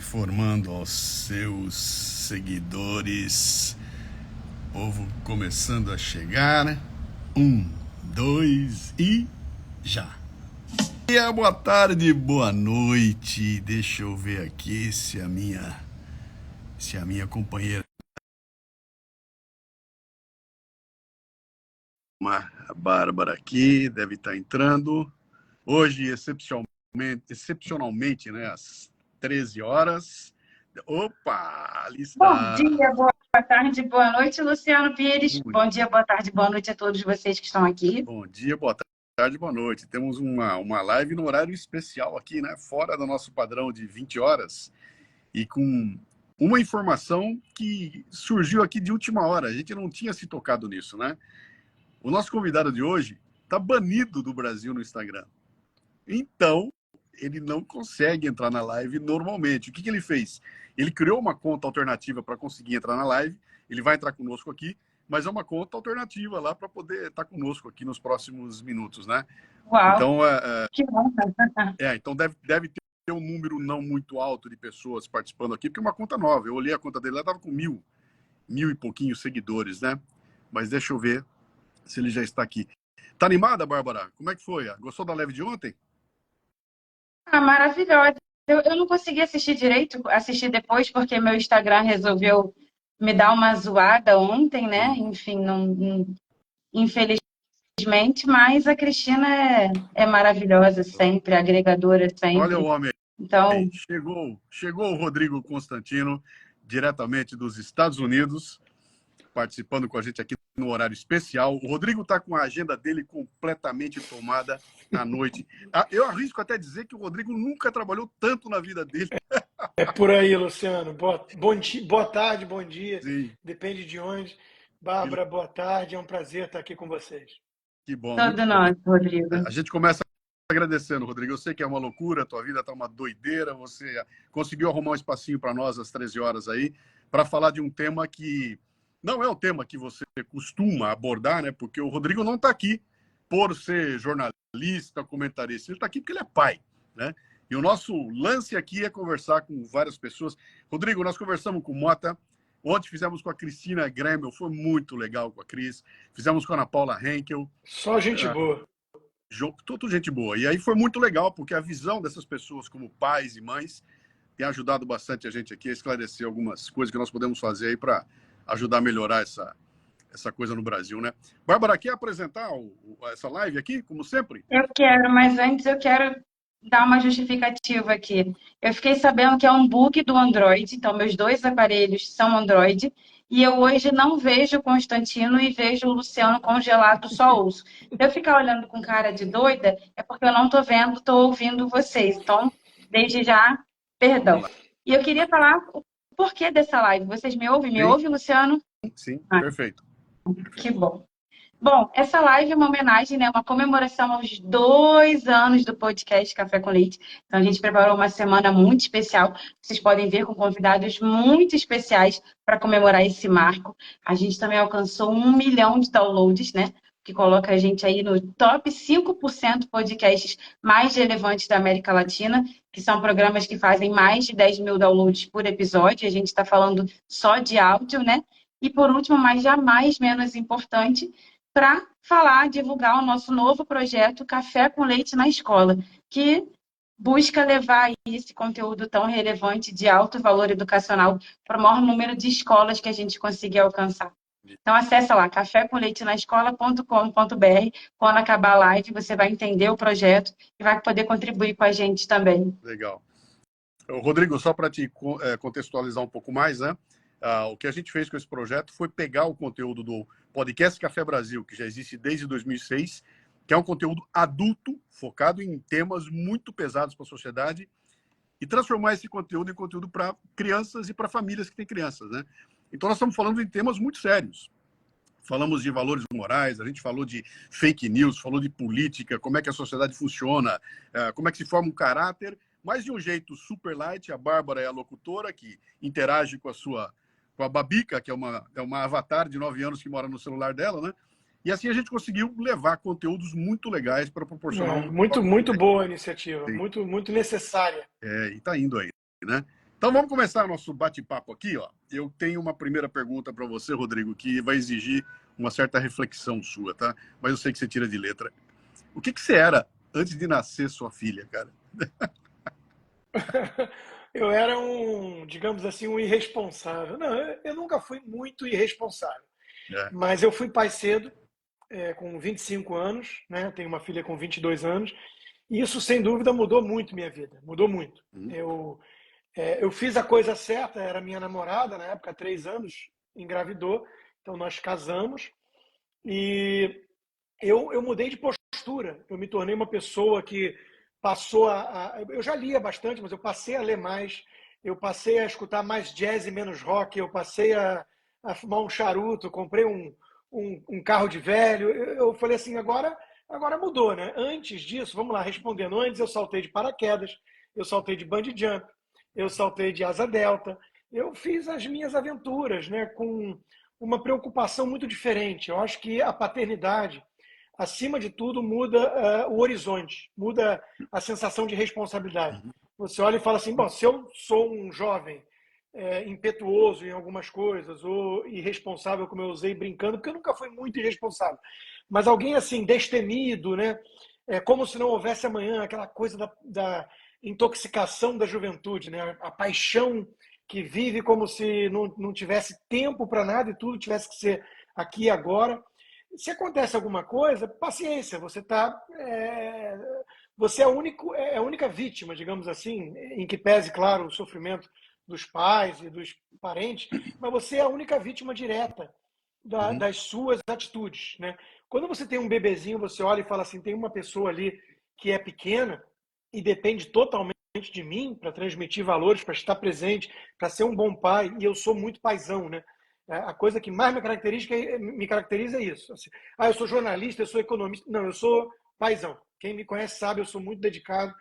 informando aos seus seguidores. Povo começando a chegar. 1, 2 e já. Boa tarde, boa noite. Deixa eu ver aqui se a minha companheira, a Bárbara aqui, deve estar entrando. Hoje, excepcionalmente, né, às 13 horas. Opa, ali está. Bom dia, boa tarde, boa noite, Luciano Pires. Bom dia, boa tarde, boa noite a todos vocês que estão aqui. Bom dia, boa tarde, boa noite. Temos uma live no horário especial aqui, né? Fora do nosso padrão de 20 horas e com uma informação que surgiu aqui de última hora. A gente não tinha se tocado nisso, né? O nosso convidado de hoje está banido do Brasil no Instagram. Então, ele não consegue entrar na live normalmente. O que ele fez? Ele criou uma conta alternativa para conseguir entrar na live. Ele vai entrar conosco aqui, mas é uma conta alternativa lá para poder estar conosco aqui nos próximos minutos, né? Uau, Então, que bom. então deve ter um número não muito alto de pessoas participando aqui, porque é uma conta nova. Eu olhei a conta dele, ela estava com mil e pouquinhos seguidores, né? Mas deixa eu ver se ele já está aqui. Tá animada, Bárbara? Como é que foi? Gostou da live de ontem? Maravilhosa. Eu não consegui assistir direito, assistir depois, porque meu Instagram resolveu me dar uma zoada ontem, né? Enfim, infelizmente, mas a Cristina é maravilhosa sempre, agregadora Olha o sempre. homem aí. Então, Chegou o Rodrigo Constantino, diretamente dos Estados Unidos, participando com a gente aqui no horário especial. O Rodrigo está com a agenda dele completamente tomada à noite. Eu arrisco até dizer que o Rodrigo nunca trabalhou tanto na vida dele. É por aí, Luciano. Boa tarde, bom dia. Sim, Depende de onde. Bárbara, boa tarde. É um prazer estar aqui com vocês. que bom, muito todo bom. nós, Rodrigo. A gente começa agradecendo, Rodrigo. Eu sei que é uma loucura, a tua vida está uma doideira. Você conseguiu arrumar um espacinho para nós às 13 horas aí, para falar de um tema que não é o tema que você costuma abordar, né? Porque o Rodrigo não está aqui por ser jornalista, comentarista. Ele está aqui porque ele é pai, né? E o nosso lance aqui é conversar com várias pessoas. Rodrigo, nós conversamos com o Mota. Ontem fizemos com a Cristina Gremel, foi muito legal com a Cris. Fizemos com a Ana Paula Henkel. Só gente boa. Tudo gente boa. E aí foi muito legal, porque a visão dessas pessoas como pais e mães tem ajudado bastante a gente aqui a esclarecer algumas coisas que nós podemos fazer aí para ajudar a melhorar essa coisa no Brasil, né? Bárbara, quer apresentar essa live aqui, como sempre? Eu quero, mas antes eu quero dar uma justificativa aqui. Eu fiquei sabendo que é um bug do Android, então meus dois aparelhos são Android, e eu hoje não vejo o Constantino e vejo o Luciano congelado, só ouço. Se eu ficar olhando com cara de doida, é porque eu não estou vendo, estou ouvindo vocês. Então, desde já, perdão. E eu queria falar o porquê dessa live. Vocês me ouvem? Me Sim, ouve, Luciano? sim, Ah, perfeito. que bom. Bom, essa live é uma homenagem, né, uma comemoração aos 2 anos do podcast Café com Leite. Então, a gente preparou uma semana muito especial. Vocês podem ver com convidados muito especiais para comemorar esse marco. A gente também alcançou 1 milhão de downloads, né? Que coloca a gente aí no top 5% podcasts mais relevantes da América Latina, que são programas que fazem mais de 10 mil downloads por episódio. A gente está falando só de áudio, né? E por último, mas jamais menos importante, para falar, divulgar o nosso novo projeto Café com Leite na Escola, que busca levar esse conteúdo tão relevante de alto valor educacional para o maior número de escolas que a gente conseguir alcançar. Então, acessa lá, cafécomleitenaescola.com.br. Quando acabar a live, você vai entender o projeto e vai poder contribuir com a gente também. Legal. Rodrigo, só para te contextualizar um pouco mais, né? O que a gente fez com esse projeto foi pegar o conteúdo do Podcast Café Brasil, que já existe desde 2006, que é um conteúdo adulto, focado em temas muito pesados para a sociedade, e transformar esse conteúdo em conteúdo para crianças e para famílias que têm crianças, né? Então, nós estamos falando de temas muito sérios. Falamos de valores morais, a gente falou de fake news, falou de política, como é que a sociedade funciona, como é que se forma um caráter, mas de um jeito super light. A Bárbara é a locutora que interage com a Babica, que é uma avatar de 9 anos que mora no celular dela, né? E assim a gente conseguiu levar conteúdos muito legais para proporcionar Muito boa a iniciativa, muito necessária. e está indo aí, né? Então vamos começar nosso bate-papo aqui, ó. Eu tenho uma primeira pergunta para você, Rodrigo, que vai exigir uma certa reflexão sua, tá? Mas eu sei que você tira de letra. O que você era antes de nascer sua filha, cara? Eu era digamos assim, um irresponsável. Não, eu nunca fui muito irresponsável, É. mas eu fui pai cedo, com 25 anos, né? Tenho uma filha com 22 anos, e isso, sem dúvida, mudou muito minha vida, mudou muito. Uhum. Eu fiz a coisa certa, era minha namorada, na época, há 3 anos, engravidou, então nós casamos, e eu mudei de postura, eu me tornei uma pessoa que passou eu já lia bastante, mas eu passei a ler mais, eu passei a escutar mais jazz e menos rock, eu passei a fumar um charuto, comprei um carro de velho, eu falei assim, agora mudou, né? Antes disso, vamos lá, respondendo, antes eu saltei de paraquedas, eu saltei de bungee jump, eu saltei de asa delta, eu fiz as minhas aventuras, né, com uma preocupação muito diferente. Eu acho que a paternidade, acima de tudo, muda o horizonte, muda a sensação de responsabilidade. Você olha e fala assim, bom, se eu sou um jovem impetuoso em algumas coisas, ou irresponsável, como eu usei brincando, porque eu nunca fui muito irresponsável, mas alguém assim, destemido, né? Como se não houvesse amanhã, aquela coisa da intoxicação da juventude, né? A paixão que vive como se não tivesse tempo para nada e tudo tivesse que ser aqui e agora. Se acontece alguma coisa, paciência, você é a única vítima, digamos assim, em que pese, claro, o sofrimento dos pais e dos parentes, mas você é a única vítima direta Uhum. das suas atitudes, né? Quando você tem um bebezinho, você olha e fala assim, tem uma pessoa ali que é pequena e depende totalmente de mim para transmitir valores, para estar presente, para ser um bom pai, e eu sou muito paizão, né? A coisa que mais me caracteriza é isso. Assim, eu sou jornalista, eu sou economista. Não, eu sou paizão. Quem me conhece sabe, eu sou muito dedicado.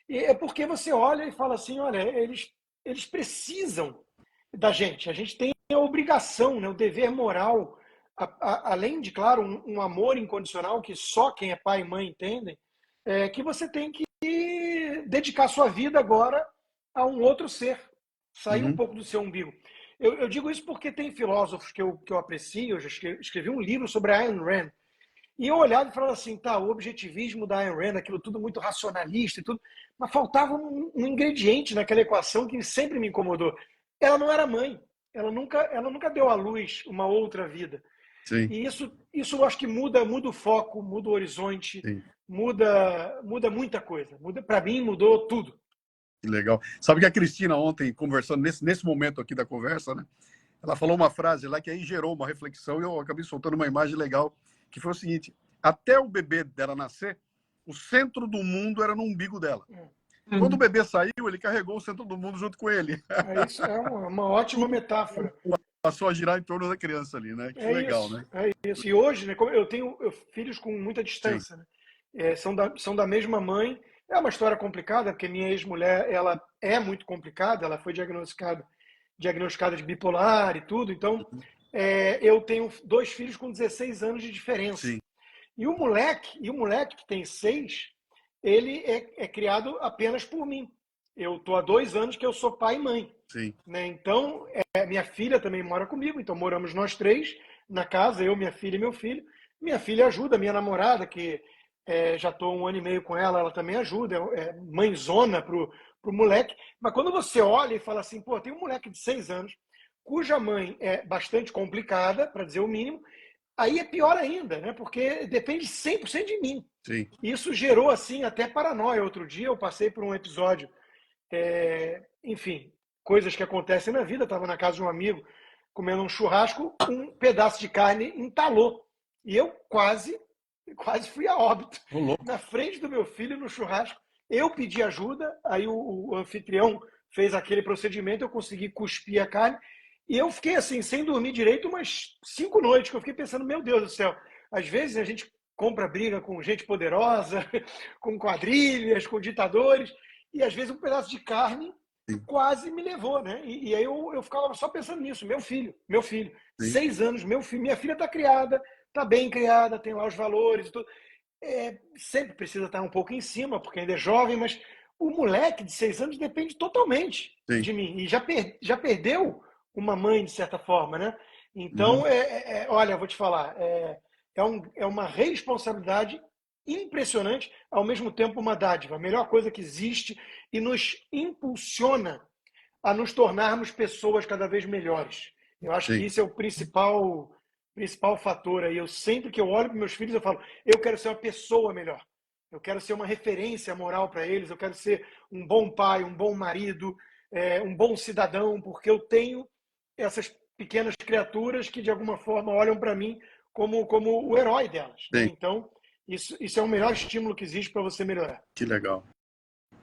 E é porque você olha e fala assim, olha, eles precisam da gente. A gente tem a obrigação, né, o dever moral, além de, claro, um amor incondicional que só quem é pai e mãe entendem, que você tem que dedicar sua vida agora a um outro ser, sair um Uhum. pouco do seu umbigo. Eu digo isso porque tem filósofos que eu aprecio, eu já escrevi um livro sobre a Ayn Rand, e eu olhava e falava assim, tá, o objetivismo da Ayn Rand, aquilo tudo muito racionalista e tudo, mas faltava um ingrediente naquela equação que sempre me incomodou. Ela não era mãe, ela nunca deu à luz uma outra vida. Sim, E isso eu acho que muda o foco, muda o horizonte, sim. muda muita coisa. Para mim, mudou tudo. Que legal. Sabe que a Cristina ontem, conversando nesse momento aqui da conversa, né? Ela falou uma frase lá que aí gerou uma reflexão e eu acabei soltando uma imagem legal, que foi o seguinte: até o bebê dela nascer, o centro do mundo era no umbigo dela. Quando o bebê saiu, ele carregou o centro do mundo junto com ele. Isso é uma ótima Tudo metáfora. passou a girar em torno da criança ali, né? Que É legal, isso, né? é isso. E hoje, né, como eu tenho filhos com muita Sim. distância, né? São da mesma mãe. É uma história complicada, porque minha ex-mulher, ela é muito complicada, ela foi diagnosticada de bipolar e tudo, então eu tenho 2 filhos com 16 anos de diferença. Sim. E o moleque que tem 6, ele é criado apenas por mim. Eu estou há 2 anos que eu sou pai e mãe. Sim. Né? Então, minha filha também mora comigo, então moramos nós 3 na casa, eu, minha filha e meu filho. Minha filha ajuda, minha namorada, que já estou 1 ano e meio com ela, ela também ajuda, é mãezona pro moleque. Mas quando você olha e fala assim, pô, tem um moleque de 6 anos, cuja mãe é bastante complicada, para dizer o mínimo, aí é pior ainda, né? Porque depende 100% de mim. Sim. Isso gerou, assim, até paranoia. Outro dia eu passei por um episódio, enfim, coisas que acontecem na vida. Estava na casa de um amigo, comendo um churrasco, um pedaço de carne entalou. E eu quase fui a óbito. Ô, louco. Na frente do meu filho, no churrasco. Eu pedi ajuda, aí o anfitrião fez aquele procedimento, eu consegui cuspir a carne. E eu fiquei assim, sem dormir direito, umas 5 noites, que eu fiquei pensando, meu Deus do céu, às vezes a gente compra briga com gente poderosa, com quadrilhas, com ditadores, e às vezes um pedaço de carne Sim. quase me levou, né? E aí eu ficava só pensando nisso, meu filho, Sim. 6 anos, meu filho, minha filha está criada, está bem criada, tem lá os valores e tudo. Sempre precisa estar um pouco em cima, porque ainda é jovem, mas o moleque de 6 anos depende totalmente Sim. de mim. E já perdeu uma mãe, de certa forma, né? Então, Uhum. olha, eu vou te falar, é uma responsabilidade impressionante, ao mesmo tempo uma dádiva, a melhor coisa que existe e nos impulsiona a nos tornarmos pessoas cada vez melhores. Eu acho que Sim. isso é o principal fator aí. Eu sempre que eu olho para meus filhos, eu falo, eu quero ser uma pessoa melhor. Eu quero ser uma referência moral para eles, eu quero ser um bom pai, um bom marido, um bom cidadão, porque eu tenho essas pequenas criaturas que, de alguma forma, olham para mim como o herói delas. Né? Sim. Então, isso é o melhor estímulo que existe para você melhorar. Que legal.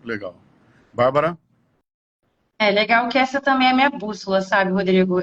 Legal. Bárbara? É legal que essa também é a minha bússola, sabe, Rodrigo?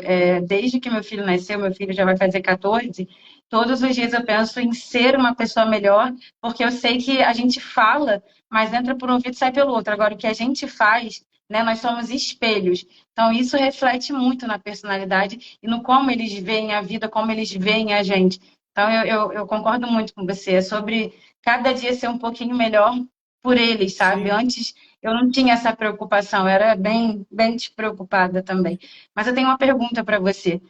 Desde que meu filho nasceu, meu filho já vai fazer 14, todos os dias eu penso em ser uma pessoa melhor, porque eu sei que a gente fala, mas entra por um ouvido e sai pelo outro. Agora, o que a gente faz, né, nós somos espelhos. Então, isso reflete muito na personalidade e no como eles veem a vida, como eles veem a gente. Então, eu concordo muito com você. É sobre cada dia ser um pouquinho melhor por eles, sabe? Sim. Antes eu não tinha essa preocupação, eu era bem despreocupada também. Mas eu tenho uma pergunta para você.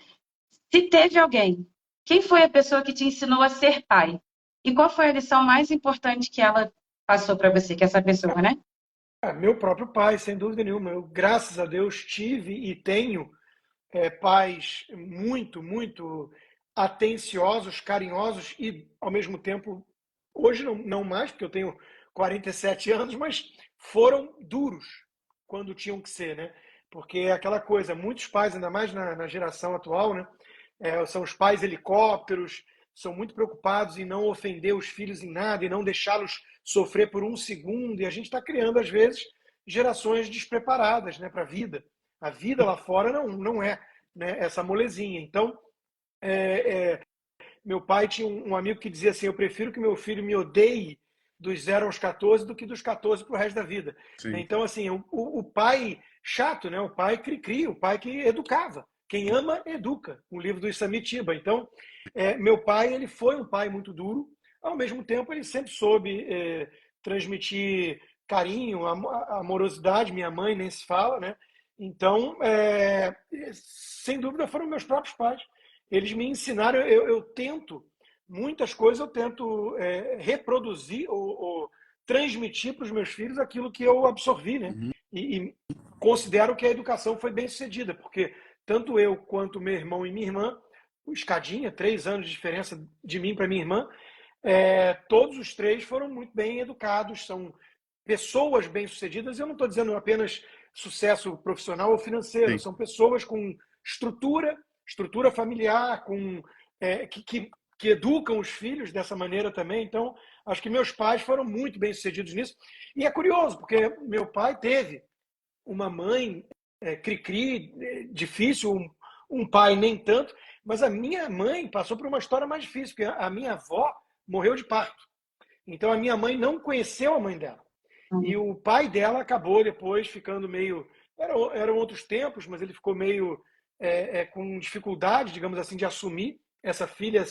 Se teve alguém, quem foi a pessoa que te ensinou a ser pai? E qual foi a lição mais importante que ela passou para você, que é essa pessoa, né? Meu próprio pai, sem dúvida nenhuma. Eu, graças a Deus, tive e tenho pais muito atenciosos, carinhosos e, ao mesmo tempo, hoje não mais, porque eu tenho 47 anos, mas foram duros quando tinham que ser, né? Porque é aquela coisa, muitos pais, ainda mais na geração atual, né? São os pais helicópteros, são muito preocupados em não ofender os filhos em nada e não deixá-los sofrer por um segundo. E a gente está criando, às vezes, gerações despreparadas, né, para a vida. A vida lá fora não é, né, essa molezinha. Então, meu pai tinha um amigo que dizia assim: eu prefiro que meu filho me odeie dos 0 aos 14 do que dos 14 para o resto da vida. Sim. Então, assim, o pai chato, né? O pai cri-cri, o pai que educava. Quem ama, educa. Um livro do Isamitiba. Então, meu pai, ele foi um pai muito duro. Ao mesmo tempo, ele sempre soube transmitir carinho, amorosidade. Minha mãe nem se fala, né? Então, sem dúvida, foram meus próprios pais. Eles me ensinaram, eu tento, muitas coisas eu tento reproduzir ou transmitir para os meus filhos aquilo que eu absorvi, né? Uhum. E considero que a educação foi bem sucedida, porque tanto eu quanto meu irmão e minha irmã, escadinha, 3 anos de diferença de mim para minha irmã, todos os 3 foram muito bem educados, são pessoas bem-sucedidas. Eu não estou dizendo apenas sucesso profissional ou financeiro, Sim. são pessoas com estrutura familiar, que educam os filhos dessa maneira também. Então, acho que meus pais foram muito bem-sucedidos nisso. E é curioso, porque meu pai teve uma mãe cri-cri, difícil, um pai nem tanto, mas a minha mãe passou por uma história mais difícil, porque a minha avó morreu de parto. Então, a minha mãe não conheceu a mãe dela. E o pai dela acabou depois ficando meio... Eram outros tempos, mas ele ficou meio com dificuldade, digamos assim, de assumir essa filha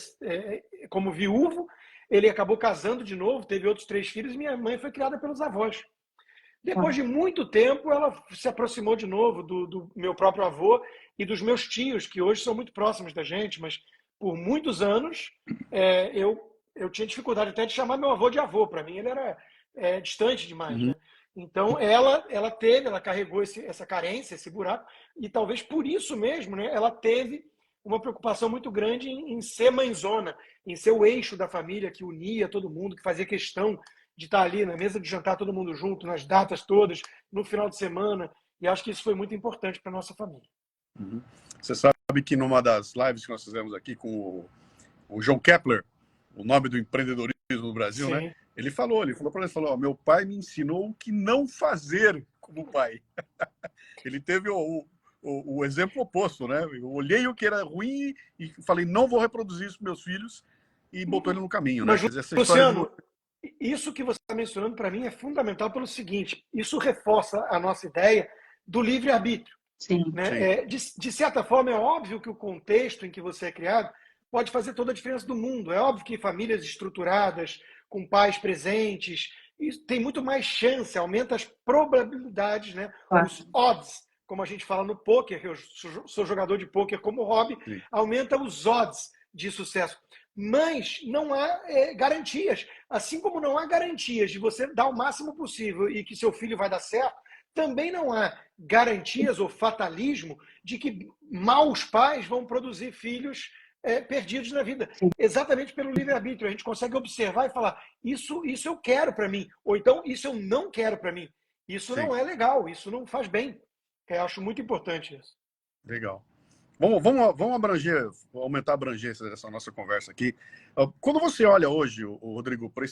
como viúvo. Ele acabou casando de novo, teve outros 3 filhos, e minha mãe foi criada pelos avós. Depois de muito tempo, ela se aproximou de novo do meu próprio avô e dos meus tios, que hoje são muito próximos da gente, mas por muitos anos eu tinha dificuldade até de chamar meu avô de avô. Para mim, ele era distante demais, Uhum. né? Então, ela carregou essa carência, esse buraco, e talvez por isso mesmo, né, ela teve uma preocupação muito grande em ser mãezona, em ser o eixo da família que unia todo mundo, que fazia questão de estar ali na mesa de jantar todo mundo junto, nas datas todas, no final de semana, e acho que isso foi muito importante para a nossa família. Uhum. Você sabe que numa das lives que nós fizemos aqui com o João Kepler, o nome do empreendedorismo no Brasil, Sim. né? Ele falou para ele, meu pai me ensinou o que não fazer como pai. Ele teve o exemplo oposto, né? Eu olhei o que era ruim e falei, não vou reproduzir isso para meus filhos, e botou ele no caminho, né? Mas, Quer dizer, essa Luciano, história isso que você está mencionando para mim é fundamental pelo seguinte: isso reforça a nossa ideia do livre-arbítrio. Sim. Né? De certa forma, é óbvio que o contexto em que você é criado pode fazer toda a diferença do mundo. É óbvio que famílias estruturadas, com pais presentes, isso tem muito mais chance, aumenta as probabilidades, né? Claro. Os odds, como a gente fala no poker, eu sou jogador de poker como hobby, Sim. aumenta os odds de sucesso. Mas não há garantias. Assim como não há garantias de você dar o máximo possível e que seu filho vai dar certo, também não há garantias ou fatalismo de que maus pais vão produzir filhos perdidos na vida. Sim. Exatamente pelo livre-arbítrio. A gente consegue observar e falar, isso eu quero para mim, ou então isso eu não quero para mim. Isso Sim. não é legal, isso não faz bem. Eu acho muito importante isso. Legal. Vamos abranger, aumentar a abrangência dessa nossa conversa aqui. Quando você olha hoje, Rodrigo, para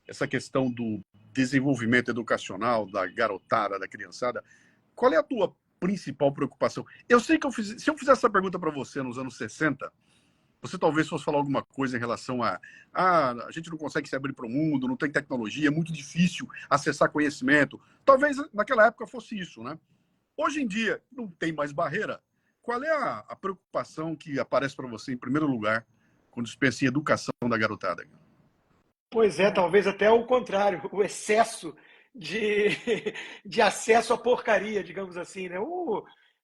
essa questão do desenvolvimento educacional da garotada, da criançada, qual é a tua principal preocupação? Eu sei que se eu fizesse essa pergunta para você nos anos 60, você talvez fosse falar alguma coisa em relação a gente não consegue se abrir para o mundo, não tem tecnologia, é muito difícil acessar conhecimento. Talvez naquela época fosse isso, né? Hoje em dia, não tem mais barreira. Qual é a preocupação que aparece para você em primeiro lugar quando se pensa em educação da garotada? Pois é, talvez até o contrário, o excesso de, de acesso à porcaria, digamos assim, né?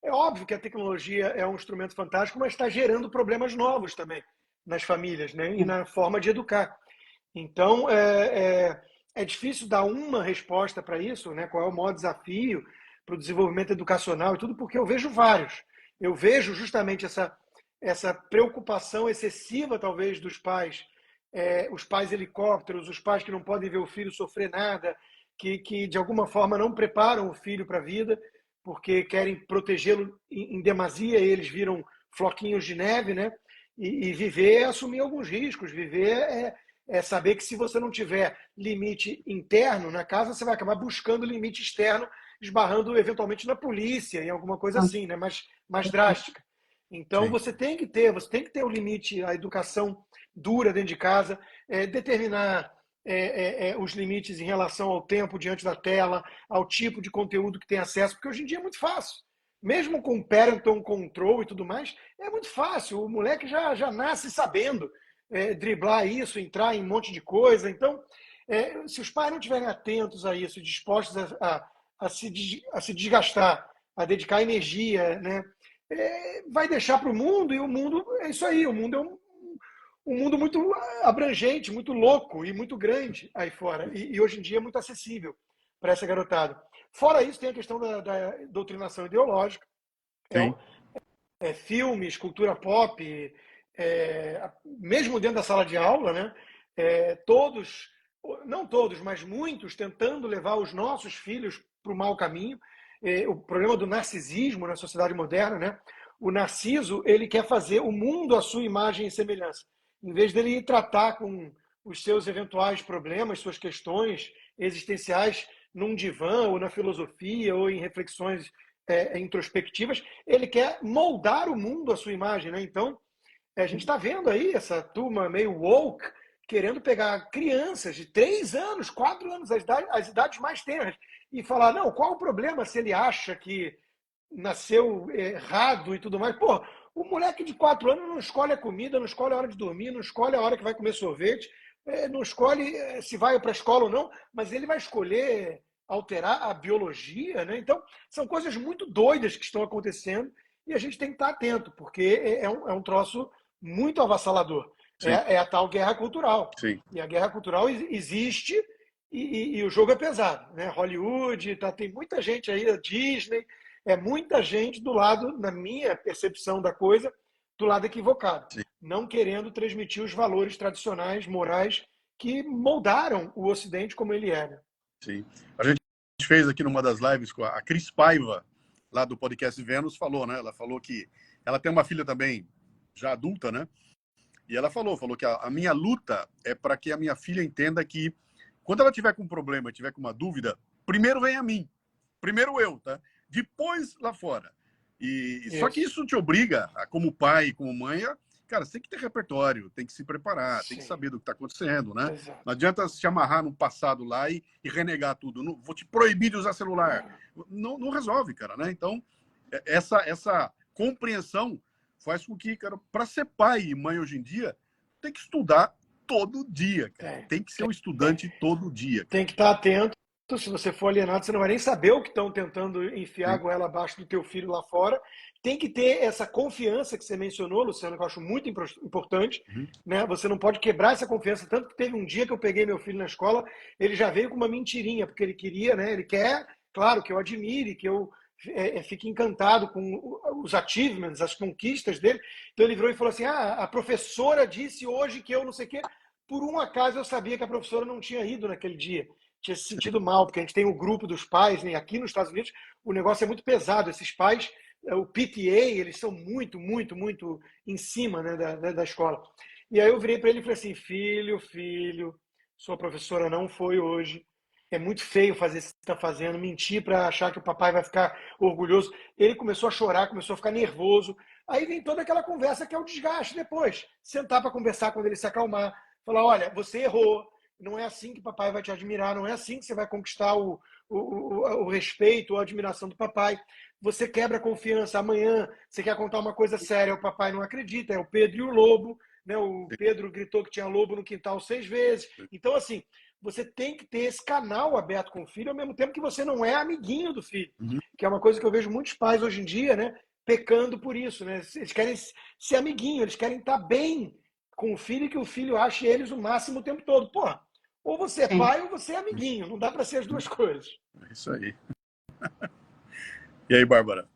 É óbvio que a tecnologia é um instrumento fantástico, mas está gerando problemas novos também nas famílias, né? E na forma de educar. Então, é difícil dar uma resposta para isso, né? Qual é o maior desafio para o desenvolvimento educacional e tudo, porque eu vejo vários. Eu vejo justamente essa preocupação excessiva, talvez, dos pais, os pais helicópteros, os pais que não podem ver o filho sofrer nada, que de alguma forma não preparam o filho para a vida, porque querem protegê-lo em demasia, e eles viram floquinhos de neve, né? E viver é assumir alguns riscos, viver é saber que se você não tiver limite interno na casa, você vai acabar buscando limite externo, esbarrando eventualmente na polícia, em alguma coisa assim, né? mais drástica. Então Sim. você tem que ter o limite, a educação dura dentro de casa, determinar os limites em relação ao tempo diante da tela, ao tipo de conteúdo que tem acesso, porque hoje em dia é muito fácil. Mesmo com parental control e tudo mais, é muito fácil. O moleque já nasce sabendo driblar isso, entrar em um monte de coisa. Então, se os pais não estiverem atentos a isso, dispostos a se desgastar, a dedicar energia, né, vai deixar para o mundo, e o mundo é isso aí. O mundo é um mundo muito abrangente, muito louco e muito grande aí fora. E hoje em dia é muito acessível para essa garotada. Fora isso, tem a questão da doutrinação ideológica. Sim. Filmes, cultura pop, mesmo dentro da sala de aula, né? Todos, não todos, mas muitos, tentando levar os nossos filhos para o mau caminho. O problema do narcisismo na sociedade moderna, né? O narciso, ele quer fazer o mundo à sua imagem e semelhança. Em vez dele tratar com os seus eventuais problemas, suas questões existenciais num divã, ou na filosofia, ou em reflexões introspectivas, ele quer moldar o mundo à sua imagem, né? Então, a gente está vendo aí essa turma meio woke querendo pegar crianças de 3 anos, 4 anos, as idades mais tenras, e falar, não, qual o problema se ele acha que nasceu errado e tudo mais? Pô, o moleque de 4 anos não escolhe a comida, não escolhe a hora de dormir, não escolhe a hora que vai comer sorvete, não escolhe se vai para a escola ou não, mas ele vai escolher alterar a biologia, né? Então, são coisas muito doidas que estão acontecendo e a gente tem que estar atento, porque é um troço muito avassalador. É a tal guerra cultural. Sim. E a guerra cultural existe e o jogo é pesado, né? Hollywood, tem muita gente aí, a Disney, muita gente do lado, na minha percepção da coisa, do lado equivocado. Sim. Não querendo transmitir os valores tradicionais, morais, que moldaram o Ocidente como ele era. Sim. A gente fez aqui numa das lives com a Cris Paiva, lá do podcast Vênus, falou, né? Ela falou que ela tem uma filha também já adulta, né? E ela falou que a minha luta é para que a minha filha entenda que quando ela tiver com um problema, tiver com uma dúvida, primeiro vem a mim. Primeiro eu, tá? Depois lá fora. Só que isso te obriga, como pai e como mãe, cara, você tem que ter repertório, tem que se preparar, tem que saber do que está acontecendo, né? Exato. Não adianta se amarrar no passado lá e renegar tudo. Não, vou te proibir de usar celular. Não resolve, cara, né? Então, essa compreensão faz com que, cara, para ser pai e mãe hoje em dia, tem que estudar todo dia, cara. Tem que ser um estudante todo dia. Tem que estar atento. Se você for alienado, você não vai nem saber o que estão tentando enfiar a goela abaixo do teu filho lá fora. Tem que ter essa confiança que você mencionou, Luciano, que eu acho muito importante. Né? Você não pode quebrar essa confiança. Tanto que teve um dia que eu peguei meu filho na escola, ele já veio com uma mentirinha, porque ele queria, né? Ele quer, claro, que eu admire, que eu fique encantado com os achievements, as conquistas dele. Então ele virou e falou assim, a professora disse hoje que eu não sei o quê. Por um acaso eu sabia que a professora não tinha ido naquele dia. Tinha se sentido mal, porque a gente tem o grupo dos pais, né? Aqui nos Estados Unidos o negócio é muito pesado. Esses pais, o PTA, eles são muito em cima, né, da escola. E aí eu virei para ele e falei assim, filho, sua professora não foi hoje. É muito feio fazer o que você está fazendo, mentir para achar que o papai vai ficar orgulhoso. Ele começou a chorar, começou a ficar nervoso. Aí vem toda aquela conversa que é o desgaste depois. Sentar para conversar quando ele se acalmar. Falar, olha, você errou. Não é assim que papai vai te admirar, não é assim que você vai conquistar o respeito ou a admiração do papai. Você quebra a confiança. Amanhã você quer contar uma coisa séria, o papai não acredita, é o Pedro e o lobo. Né? O Pedro gritou que tinha lobo no quintal 6 vezes. Então, assim, você tem que ter esse canal aberto com o filho, ao mesmo tempo que você não é amiguinho do filho. Que é uma coisa que eu vejo muitos pais hoje em dia, né, pecando por isso. Né? Eles querem ser amiguinho, eles querem estar bem com o filho e que o filho ache eles o máximo o tempo todo. Porra, ou você é pai ou você é amiguinho. Não dá para ser as duas coisas. É isso aí. E aí, Bárbara?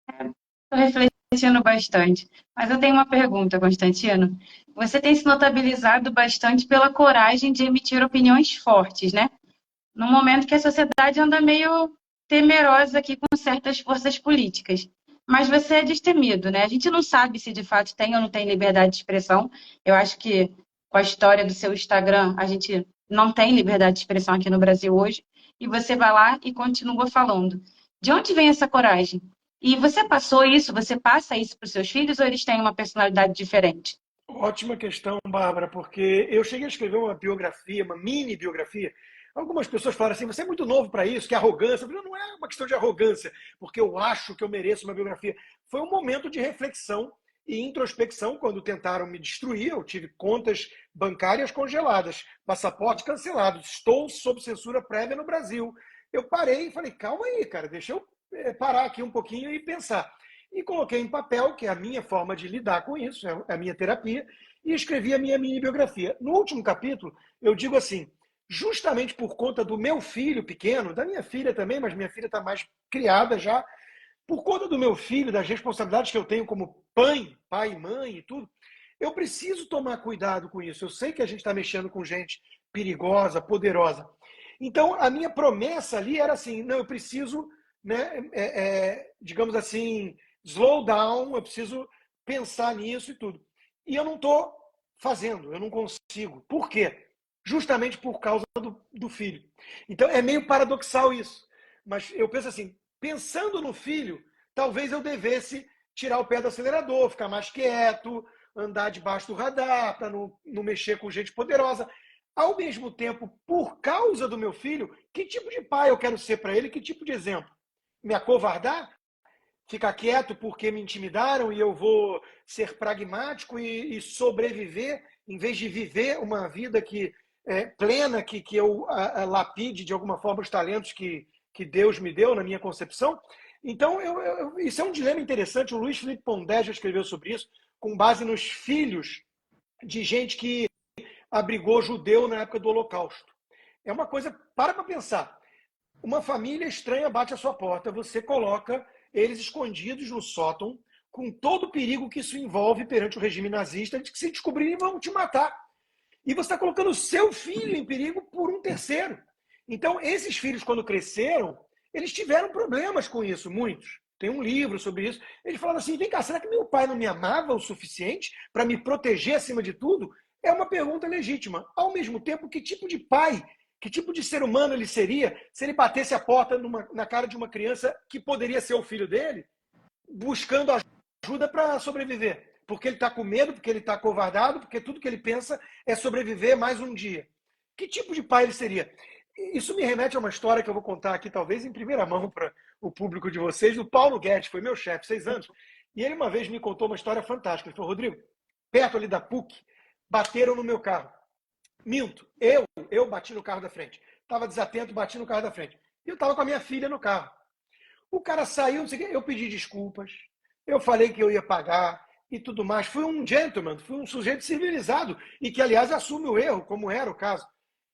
Estou refletindo bastante. Mas eu tenho uma pergunta, Constantino. Você tem se notabilizado bastante pela coragem de emitir opiniões fortes, né? No momento que a sociedade anda meio temerosa aqui com certas forças políticas. Mas você é destemido, né? A gente não sabe se de fato tem ou não tem liberdade de expressão. Eu acho que com a história do seu Instagram, a gente não tem liberdade de expressão aqui no Brasil hoje. E você vai lá e continua falando. De onde vem essa coragem? E você passou isso, você passa isso para os seus filhos ou eles têm uma personalidade diferente? Ótima questão, Bárbara, porque eu cheguei a escrever uma biografia, uma mini biografia. Algumas pessoas falaram assim, você é muito novo para isso, que arrogância. Eu falei, não é uma questão de arrogância, porque eu acho que eu mereço uma biografia. Foi um momento de reflexão e introspecção quando tentaram me destruir. Eu tive contas bancárias congeladas, passaporte cancelado, estou sob censura prévia no Brasil. Eu parei e falei, calma aí, cara, deixa eu parar aqui um pouquinho e pensar. E coloquei em papel, que é a minha forma de lidar com isso, é a minha terapia, e escrevi a minha mini biografia. No último capítulo, eu digo assim, justamente por conta do meu filho pequeno, da minha filha também, mas minha filha está mais criada já, por conta do meu filho, das responsabilidades que eu tenho como pai e mãe e tudo, eu preciso tomar cuidado com isso. Eu sei que a gente está mexendo com gente perigosa, poderosa. Então, a minha promessa ali era assim, não, eu preciso, né, digamos assim, slow down, eu preciso pensar nisso e tudo. E eu não estou fazendo, eu não consigo. Por quê? Justamente por causa do filho. Então, é meio paradoxal isso. Mas eu penso assim, pensando no filho, talvez eu devesse tirar o pé do acelerador, ficar mais quieto, andar debaixo do radar, para não mexer com gente poderosa. Ao mesmo tempo, por causa do meu filho, que tipo de pai eu quero ser para ele? Que tipo de exemplo? Me acovardar? Ficar quieto porque me intimidaram e eu vou ser pragmático e sobreviver, em vez de viver uma vida plena, que eu lapide de alguma forma os talentos que Deus me deu na minha concepção? Então, isso é um dilema interessante. O Luiz Felipe Pondé já escreveu sobre isso, com base nos filhos de gente que abrigou judeu na época do Holocausto. É uma coisa, para pensar. Uma família estranha bate à sua porta, você coloca eles escondidos no sótão, com todo o perigo que isso envolve perante o regime nazista, de que se descobrirem vão te matar. E você está colocando o seu filho em perigo por um terceiro. Então, esses filhos, quando cresceram, eles tiveram problemas com isso, muitos. Tem um livro sobre isso. Eles falaram assim, vem cá, será que meu pai não me amava o suficiente para me proteger acima de tudo? É uma pergunta legítima. Ao mesmo tempo, que tipo de pai, que tipo de ser humano ele seria se ele batesse a porta na cara de uma criança que poderia ser o filho dele, buscando ajuda para sobreviver? Porque ele está com medo, porque ele está acovardado, porque tudo que ele pensa é sobreviver mais um dia. Que tipo de pai ele seria? Isso me remete a uma história que eu vou contar aqui, talvez em primeira mão para o público de vocês, do Paulo Guedes, foi meu chefe, 6 anos. E ele uma vez me contou uma história fantástica. Ele falou, Rodrigo, perto ali da PUC, bateram no meu carro. Minto, eu bati no carro da frente. Estava desatento, bati no carro da frente. E eu estava com a minha filha no carro. O cara saiu, não sei o quê, eu pedi desculpas, eu falei que eu ia pagar e tudo mais. Fui um gentleman, fui um sujeito civilizado e que, aliás, assume o erro, como era o caso.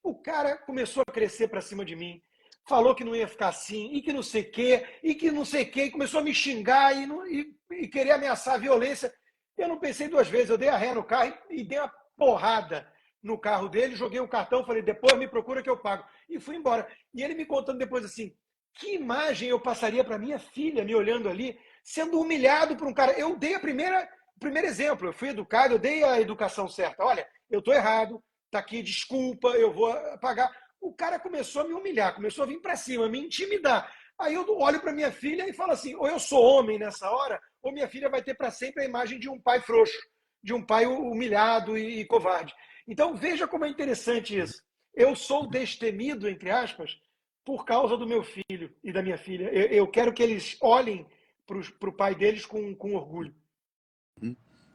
O cara começou a crescer para cima de mim, falou que não ia ficar assim, e que não sei o quê, e que não sei o quê, e começou a me xingar e querer ameaçar a violência. Eu não pensei duas vezes, eu dei a ré no carro e dei uma porrada no carro dele, joguei o cartão, falei, depois me procura que eu pago. E fui embora. E ele me contando depois assim, que imagem eu passaria para minha filha me olhando ali, sendo humilhado por um cara. Eu dei o primeiro exemplo, eu fui educado, eu dei a educação certa. Olha, eu estou errado, está aqui, desculpa, eu vou pagar. O cara começou a me humilhar, começou a vir para cima, me intimidar. Aí eu olho para minha filha e falo assim, ou eu sou homem nessa hora, ou minha filha vai ter para sempre a imagem de um pai frouxo, de um pai humilhado e covarde. Então veja como é interessante isso. Eu sou destemido, entre aspas, por causa do meu filho e da minha filha. Eu quero que eles olhem para o pai deles com orgulho.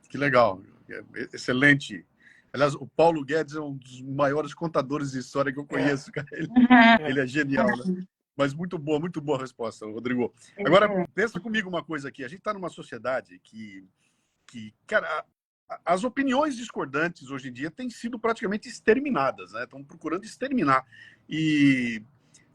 Que legal. Excelente. Aliás, o Paulo Guedes é um dos maiores contadores de história que eu conheço. Cara. Ele é genial, né? Mas muito boa a resposta, Rodrigo. Agora, pensa comigo uma coisa aqui. A gente está numa sociedade que cara, as opiniões discordantes hoje em dia têm sido praticamente exterminadas, né? Estão procurando exterminar. E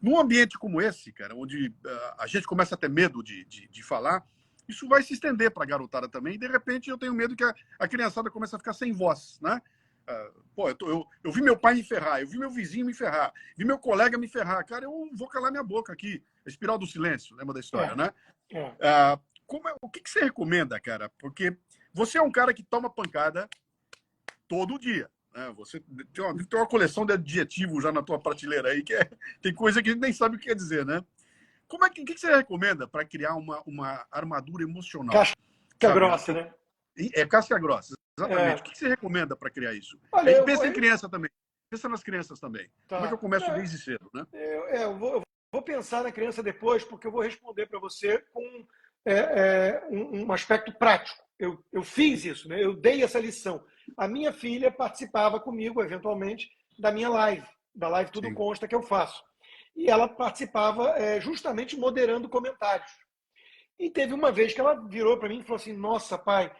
num ambiente como esse, cara, onde a gente começa a ter medo de falar, isso vai se estender para a garotada também. E, de repente, eu tenho medo que a criançada comece a ficar sem voz, né? Pô, eu vi meu pai me ferrar, eu vi meu vizinho me ferrar, vi meu colega me ferrar. Cara, eu vou calar minha boca aqui. A espiral do silêncio, lembra da história, né? O que você recomenda, cara? Porque você é um cara que toma pancada todo dia. Você tem uma coleção de adjetivos já na tua prateleira aí, que tem coisa que a gente nem sabe o que quer dizer, né? O que você recomenda para criar uma armadura emocional? Casca grossa, né? Casca grossa, exatamente. O que você recomenda para criar isso? Olha, pensa em criança também. Pensa nas crianças também. Tá. Como é que eu começo desde cedo, né? Eu vou pensar na criança depois, porque eu vou responder para você com um aspecto prático. Eu fiz isso, né? Eu dei essa lição. A minha filha participava comigo, eventualmente, da minha live, da live Tudo Consta que eu faço. E ela participava justamente moderando comentários. E teve uma vez que ela virou para mim e falou assim, nossa, pai,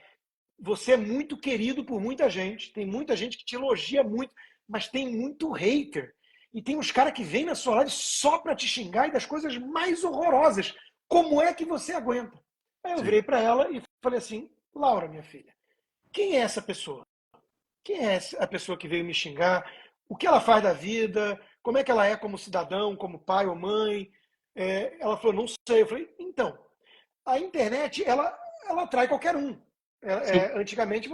você é muito querido por muita gente, tem muita gente que te elogia muito, mas tem muito hater. E tem uns caras que vêm na sua live só para te xingar e das coisas mais horrorosas. Como é que você aguenta? Aí eu virei para ela e falei assim, Laura, minha filha, quem é essa pessoa? Quem é a pessoa que veio me xingar? O que ela faz da vida? Como é que ela é como cidadão, como pai ou mãe? Ela falou, não sei. Eu falei, então, a internet, ela atrai qualquer um. Antigamente,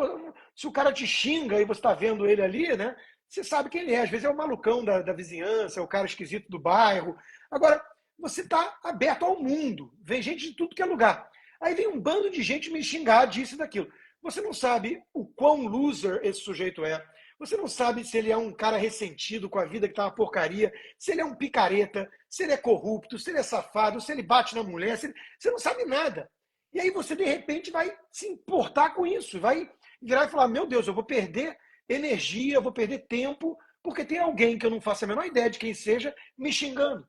se o cara te xinga e você está vendo ele ali, né? Você sabe quem ele é. Às vezes é o malucão da vizinhança, é o cara esquisito do bairro. Agora, você está aberto ao mundo. Vem gente de tudo que é lugar. Aí vem um bando de gente me xingar disso e daquilo. Você não sabe o quão loser esse sujeito é. Você não sabe se ele é um cara ressentido com a vida que tá uma porcaria, se ele é um picareta, se ele é corrupto, se ele é safado, se ele bate na mulher. Você não sabe nada. E aí você, de repente, vai se importar com isso. Vai virar e falar, meu Deus, eu vou perder energia, eu vou perder tempo, porque tem alguém que eu não faço a menor ideia de quem seja me xingando.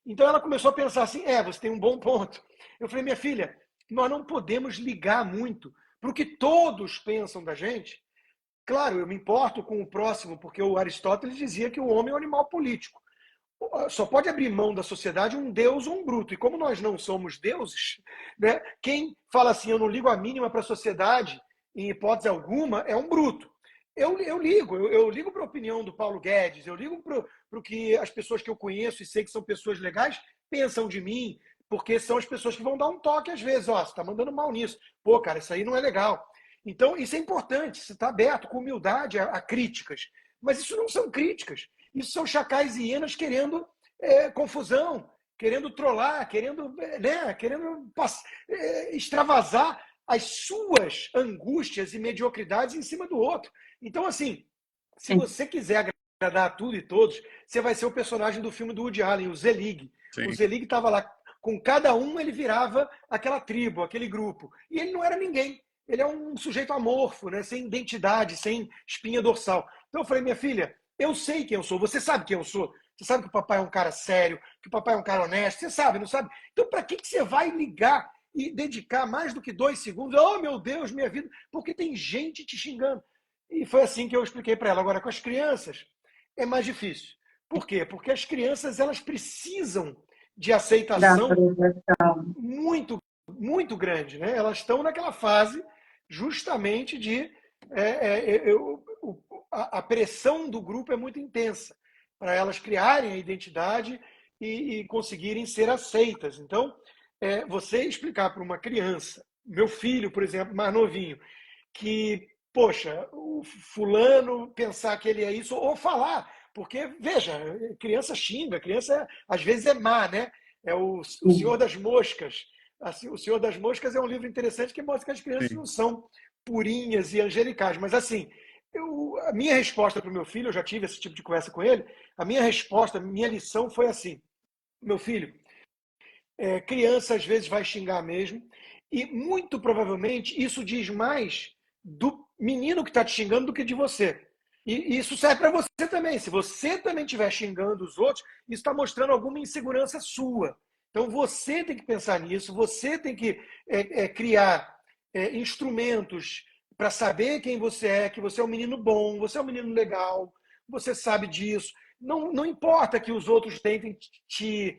Então ela começou a pensar assim, você tem um bom ponto. Eu falei, minha filha, nós não podemos ligar muito para o que todos pensam da gente. Claro, eu me importo com o próximo, porque o Aristóteles dizia que o homem é um animal político. Só pode abrir mão da sociedade um deus ou um bruto. E como nós não somos deuses, né, quem fala assim, eu não ligo a mínima para a sociedade, em hipótese alguma, é um bruto. Eu ligo para a opinião do Paulo Guedes, eu ligo para o que as pessoas que eu conheço e sei que são pessoas legais pensam de mim, porque são as pessoas que vão dar um toque às vezes. Você está mandando mal nisso. Pô, cara, isso aí não é legal. Então, isso é importante. Você está aberto com humildade a críticas. Mas isso não são críticas. Isso são chacais e hienas querendo confusão, querendo trollar, querendo extravasar as suas angústias e mediocridades em cima do outro. Então, assim, se você quiser agradar a tudo e todos, você vai ser o personagem do filme do Woody Allen, o Zelig. O Zelig estava lá. Com cada um, ele virava aquela tribo, aquele grupo. E ele não era ninguém. ele é um sujeito amorfo, né? Sem identidade, sem espinha dorsal. Então eu falei, minha filha, eu sei quem eu sou, você sabe quem eu sou. Você sabe que o papai é um cara sério, que o papai é um cara honesto, você sabe, não sabe? Então para que você vai ligar e dedicar mais do que 2 segundos? Oh, meu Deus, minha vida, porque tem gente te xingando. E foi assim que eu expliquei para ela. Agora, com as crianças, é mais difícil. Por quê? Porque as crianças, elas precisam de Da aceitação aprovação. muito, muito grande, né? Elas estão naquela fase justamente de a pressão do grupo é muito intensa para elas criarem a identidade e conseguirem ser aceitas. Então, você explicar para uma criança, meu filho, por exemplo, mais novinho, que, poxa, o fulano pensar que ele é isso, ou falar, porque, veja, criança xinga, criança às vezes é má, né? É o Senhor das Moscas. Assim, o Senhor das Moscas é um livro interessante que mostra que as crianças Sim. não são purinhas e angelicais. Mas, assim, a minha resposta para o meu filho, eu já tive esse tipo de conversa com ele, a minha resposta, a minha lição foi assim, meu filho, criança às vezes vai xingar mesmo, e muito provavelmente isso diz mais do menino que está te xingando do que de você. E isso serve para você também. Se você também estiver xingando os outros, isso está mostrando alguma insegurança sua. Então você tem que pensar nisso, você tem que criar instrumentos para saber quem você é, que você é um menino bom, você é um menino legal, você sabe disso. Não, não importa que os outros tentem te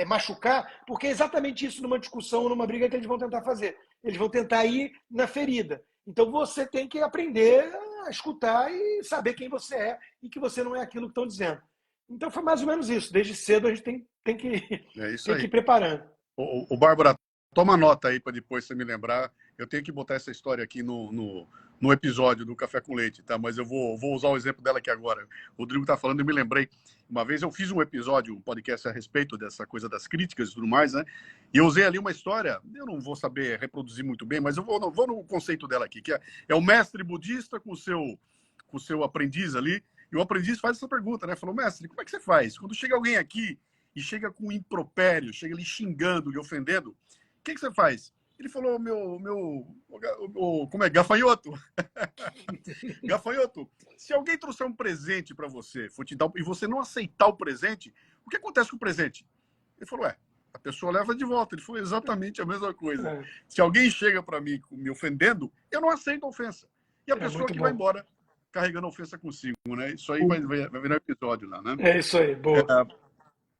machucar, porque é exatamente isso numa discussão, numa briga que eles vão tentar fazer. Eles vão tentar ir na ferida. Então você tem que aprender a escutar e saber quem você é e que você não é aquilo que estão dizendo. Então foi mais ou menos isso. Desde cedo a gente tem que, É isso tem que aí. ir preparando. O Bárbara, toma nota aí para depois você me lembrar. Eu tenho que botar essa história aqui no episódio do Café com Leite, tá? Mas eu vou usar o exemplo dela aqui agora. O Rodrigo está falando, eu me lembrei. Uma vez eu fiz um episódio, um podcast a respeito dessa coisa das críticas e tudo mais, né? E eu usei ali uma história, eu não vou saber reproduzir muito bem, mas eu vou no conceito dela aqui, que é o mestre budista com o seu aprendiz ali. E o aprendiz faz essa pergunta, né? Falou, mestre, como é que você faz? Quando chega alguém aqui e chega com impropério, chega ali xingando, lhe ofendendo, o que você faz? Ele falou, como é? Gafanhoto. Gafanhoto, se alguém trouxer um presente para você, for te dar, e você não aceitar o presente, o que acontece com o presente? Ele falou, a pessoa leva de volta. Ele falou exatamente a mesma coisa. Se alguém chega para mim me ofendendo, eu não aceito a ofensa. E a pessoa que vai embora carregando a ofensa consigo, né? Isso aí vai virar episódio lá, né? É isso aí, boa.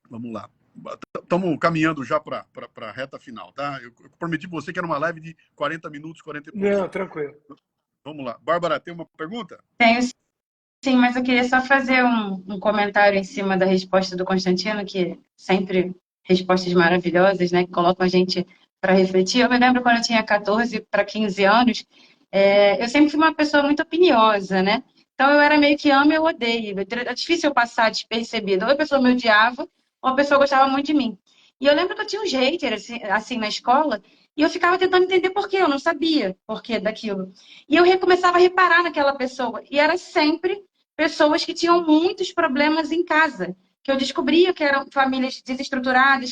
Vamos lá. Estamos caminhando já para a reta final, tá? Eu prometi para você que era uma live de 40 minutos, 40 e poucos. Não, tranquilo. Vamos lá. Bárbara, tem uma pergunta? Tenho sim, mas eu queria só fazer um comentário em cima da resposta do Constantino, que sempre respostas maravilhosas, né? Que colocam a gente para refletir. Eu me lembro quando eu tinha 14 para 15 anos, eu sempre fui uma pessoa muito opiniosa, né? Então eu era meio que amo e eu odeio. É difícil eu passar despercebido. Ou a pessoa me odiava, ou a pessoa gostava muito de mim. E eu lembro que eu tinha um hater assim na escola, e eu ficava tentando entender por quê, eu não sabia por quê daquilo. E eu começava a reparar naquela pessoa, e era sempre pessoas que tinham muitos problemas em casa, que eu descobria que eram famílias desestruturadas.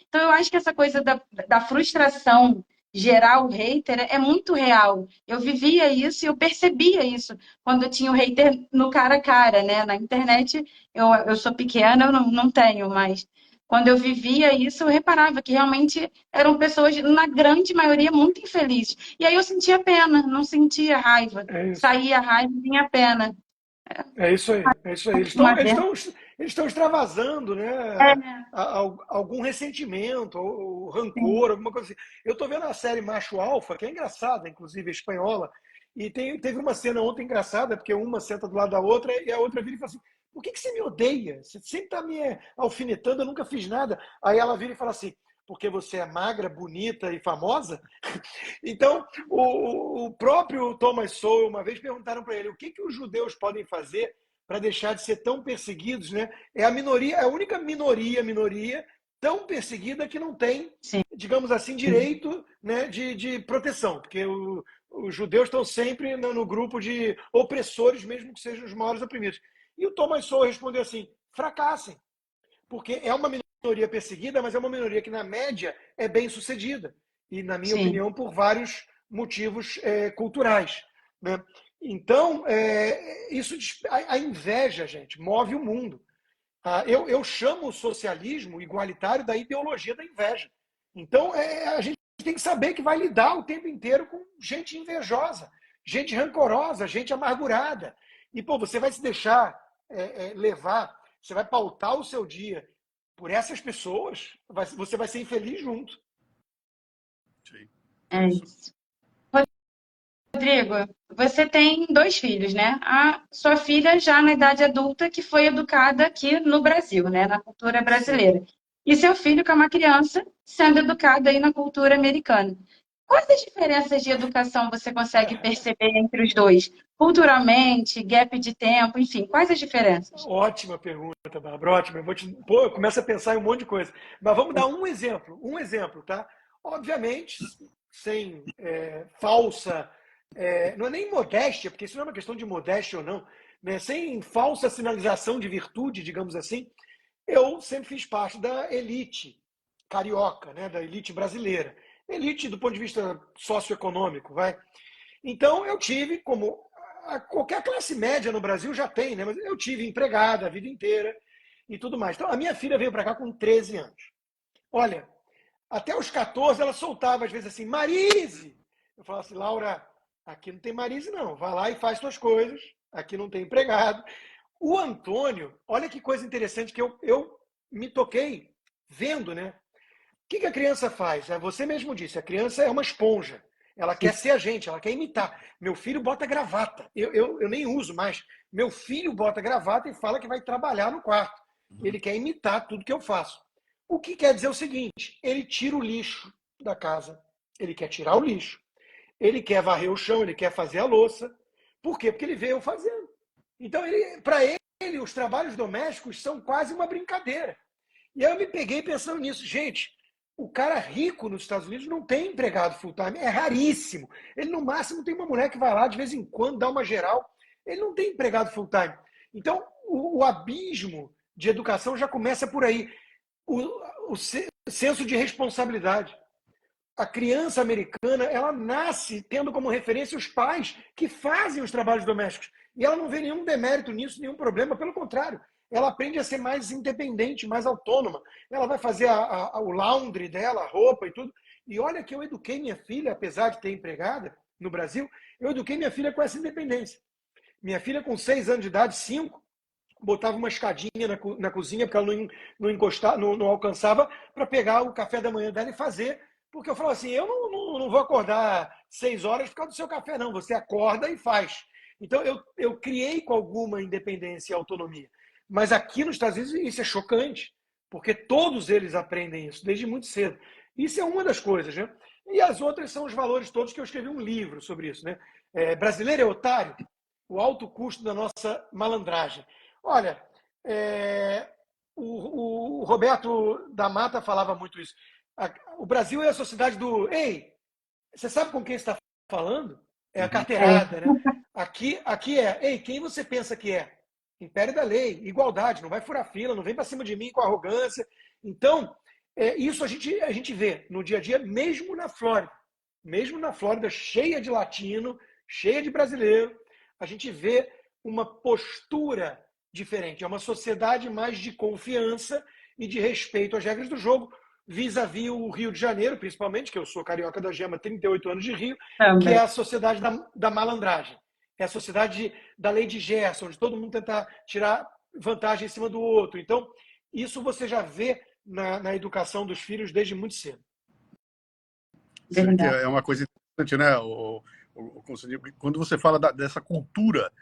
Então eu acho que essa coisa da frustração gerar o hater é muito real. Eu vivia isso e eu percebia isso quando eu tinha o hater no cara a cara, né? Na internet eu sou pequena, eu não tenho, mas quando eu vivia isso, eu reparava que realmente eram pessoas, na grande maioria, muito infelizes. E aí eu sentia pena, não sentia raiva. Saía raiva e vinha pena. É isso aí, é isso aí. Eles estão extravasando, né? Algum ressentimento, ou rancor, alguma coisa assim. Eu estou vendo a série Macho Alfa, que é engraçada, inclusive espanhola, e teve uma cena ontem engraçada, porque uma senta do lado da outra e a outra vira e fala assim: por que você me odeia? Você sempre está me alfinetando, eu nunca fiz nada. Aí ela vira e fala assim: porque você é magra, bonita e famosa? Então, o próprio Thomas Sowell, uma vez perguntaram para ele o que os judeus podem fazer para deixar de ser tão perseguidos, né? É a minoria, é a única minoria tão perseguida que não tem, digamos assim, direito, né, de proteção, porque os judeus estão sempre no grupo de opressores, mesmo que sejam os maiores oprimidos. E o Thomas Sowell respondeu assim: fracassem, porque é uma minoria perseguida, mas é uma minoria que, na média, é bem sucedida. E, na minha opinião, por vários motivos culturais, né? Então, a inveja, gente, move o mundo. Eu chamo o socialismo igualitário da ideologia da inveja. Então, a gente tem que saber que vai lidar o tempo inteiro com gente invejosa, gente rancorosa, gente amargurada. E, pô, você vai se deixar levar, você vai pautar o seu dia por essas pessoas, você vai ser infeliz junto. Sim. É isso. Rodrigo, você tem 2 filhos, né? A sua filha já na idade adulta, que foi educada aqui no Brasil, né? Na cultura brasileira. E seu filho, que é uma criança, sendo educado aí na cultura americana. Quais as diferenças de educação você consegue perceber entre os dois? Culturalmente, gap de tempo, enfim, quais as diferenças? Ótima pergunta, Bárbara, ótima. Eu começo a pensar em um monte de coisa. Mas vamos dar um exemplo, tá? Obviamente, sem falsa, não é nem modéstia, porque isso não é uma questão de modéstia ou não, né? Sem falsa sinalização de virtude, digamos assim, eu sempre fiz parte da elite carioca, né? Da elite brasileira. Elite do ponto de vista socioeconômico, vai. Então, eu tive, como qualquer classe média no Brasil já tem, né? Mas eu tive empregada a vida inteira e tudo mais. Então, a minha filha veio para cá com 13 anos. Olha, até os 14 ela soltava às vezes assim, Marise! Eu falava assim, Laura, aqui não tem Marise não, vai lá e faz suas coisas, aqui não tem empregado. O Antônio, olha que coisa interessante que eu me toquei vendo, né? O que a criança faz? Você mesmo disse, a criança é uma esponja. Ela quer ser a gente, ela quer imitar. Meu filho bota gravata. Eu nem uso mais. Meu filho bota gravata e fala que vai trabalhar no quarto. Ele quer imitar tudo que eu faço. O que quer dizer o seguinte, ele tira o lixo da casa. Ele quer tirar o lixo. Ele quer varrer o chão, ele quer fazer a louça. Por quê? Porque ele veio fazendo. Então, para ele, os trabalhos domésticos são quase uma brincadeira. E aí eu me peguei pensando nisso. Gente, o cara rico nos Estados Unidos não tem empregado full-time, é raríssimo. Ele, no máximo, tem uma mulher que vai lá de vez em quando, dá uma geral. Ele não tem empregado full-time. Então, o abismo de educação já começa por aí. O senso de responsabilidade. A criança americana, ela nasce tendo como referência os pais que fazem os trabalhos domésticos. E ela não vê nenhum demérito nisso, nenhum problema. Pelo contrário, ela aprende a ser mais independente, mais autônoma. Ela vai fazer o laundry dela, a roupa e tudo. E olha que eu eduquei minha filha, apesar de ter empregada no Brasil, eu eduquei minha filha com essa independência. Minha filha, com 6 anos de idade, 5, botava uma escadinha na cozinha, porque ela não alcançava, para pegar o café da manhã dela e fazer. Porque eu falo assim, eu não vou acordar 6 horas por causa do seu café, não. Você acorda e faz. Então, eu criei com alguma independência e autonomia. Mas aqui nos Estados Unidos isso é chocante, porque todos eles aprendem isso desde muito cedo. Isso é uma das coisas, né? E as outras são os valores todos que eu escrevi um livro sobre isso, né? Brasileiro é otário? O alto custo da nossa malandragem. Olha, o Roberto da Mata falava muito isso. O Brasil é a sociedade do... Ei, você sabe com quem você está falando? É a carteirada, né? Aqui ei, quem você pensa que é? Império da lei, igualdade, não vai furar fila, não vem para cima de mim com arrogância. Então, isso a gente vê no dia a dia, mesmo na Flórida, cheia de latino, cheia de brasileiro, a gente vê uma postura diferente. É uma sociedade mais de confiança e de respeito às regras do jogo, vis-à-vis o Rio de Janeiro, principalmente, que eu sou carioca da Gema, 38 anos de Rio, que é a sociedade da malandragem. É a sociedade da lei de Gerson, onde todo mundo tenta tirar vantagem em cima do outro. Então, isso você já vê na educação dos filhos desde muito cedo. Sim, que é uma coisa interessante, né? Quando você fala dessa cultura,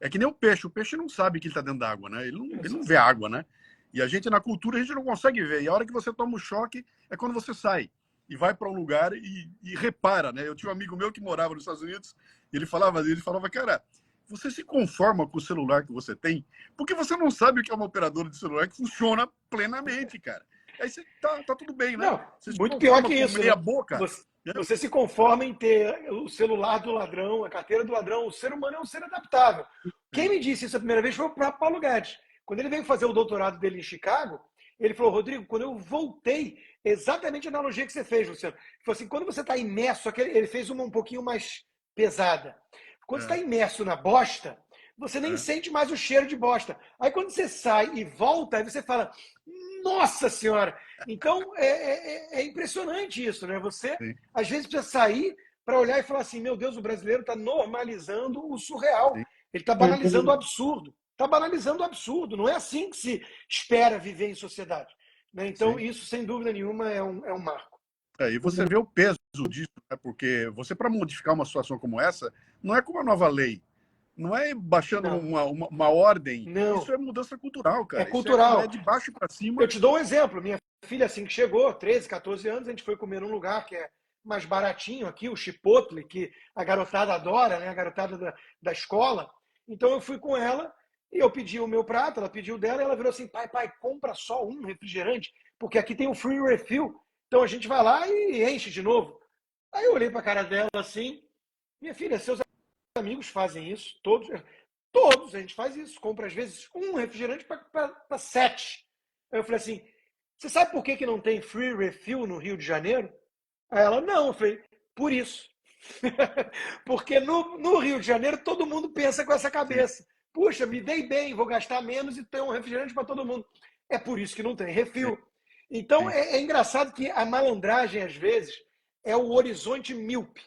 é que nem o peixe não sabe que ele está dentro d'água, né? Ele não vê água, né? E a gente, na cultura, a gente não consegue ver. E a hora que você toma um choque é quando você sai e vai para um lugar e repara, né? Eu tinha um amigo meu que morava nos Estados Unidos e ele falava, cara, você se conforma com o celular que você tem? Porque você não sabe o que é uma operadora de celular que funciona plenamente, cara. Aí você tá tudo bem, né? Não, muito pior que isso, meia né? boca. Você se conforma em ter o celular do ladrão, a carteira do ladrão. O ser humano é um ser adaptável. Quem me disse isso a primeira vez foi o próprio Paulo Guedes. Quando ele veio fazer o doutorado dele em Chicago, Ele falou, Rodrigo, quando eu voltei, exatamente a analogia que você fez, Luciano. Ele falou assim, quando você está imerso, ele fez uma um pouquinho mais pesada. Quando você está imerso na bosta, você nem sente mais o cheiro de bosta. Aí quando você sai e volta, aí você fala, nossa senhora! Então é impressionante isso, né? Você, Sim. às vezes, precisa sair para olhar e falar assim, meu Deus, o brasileiro está normalizando o surreal. Sim. Ele está banalizando o absurdo. Está banalizando o absurdo. Não é assim que se espera viver em sociedade. Né? Então, Sim. isso, sem dúvida nenhuma, é um marco. E você vê o peso disso, né? Porque você, para modificar uma situação como essa, não é com uma nova lei, não é baixando Não. uma ordem. Não. Isso é mudança cultural, cara. É cultural. Isso é de baixo para cima. Eu te dou um exemplo. Minha filha, assim que chegou, 13, 14 anos, a gente foi comer num lugar que é mais baratinho aqui, o Chipotle, que a garotada adora, né? A garotada da escola. Então eu fui com ela e eu pedi o meu prato, ela pediu o dela e ela virou assim, pai, compra só um refrigerante, porque aqui tem um free refill. Então a gente vai lá e enche de novo. Aí eu olhei para a cara dela assim, minha filha, seus amigos fazem isso, todos a gente faz isso, compra às vezes um refrigerante para 7. Aí eu falei assim, você sabe por que não tem free refill no Rio de Janeiro? Aí ela, não, eu falei, por isso. Porque no Rio de Janeiro todo mundo pensa com essa cabeça. Puxa, me dei bem, vou gastar menos e ter um refrigerante para todo mundo. É por isso que não tem refil. Então é engraçado que a malandragem, às vezes, é o horizonte míope,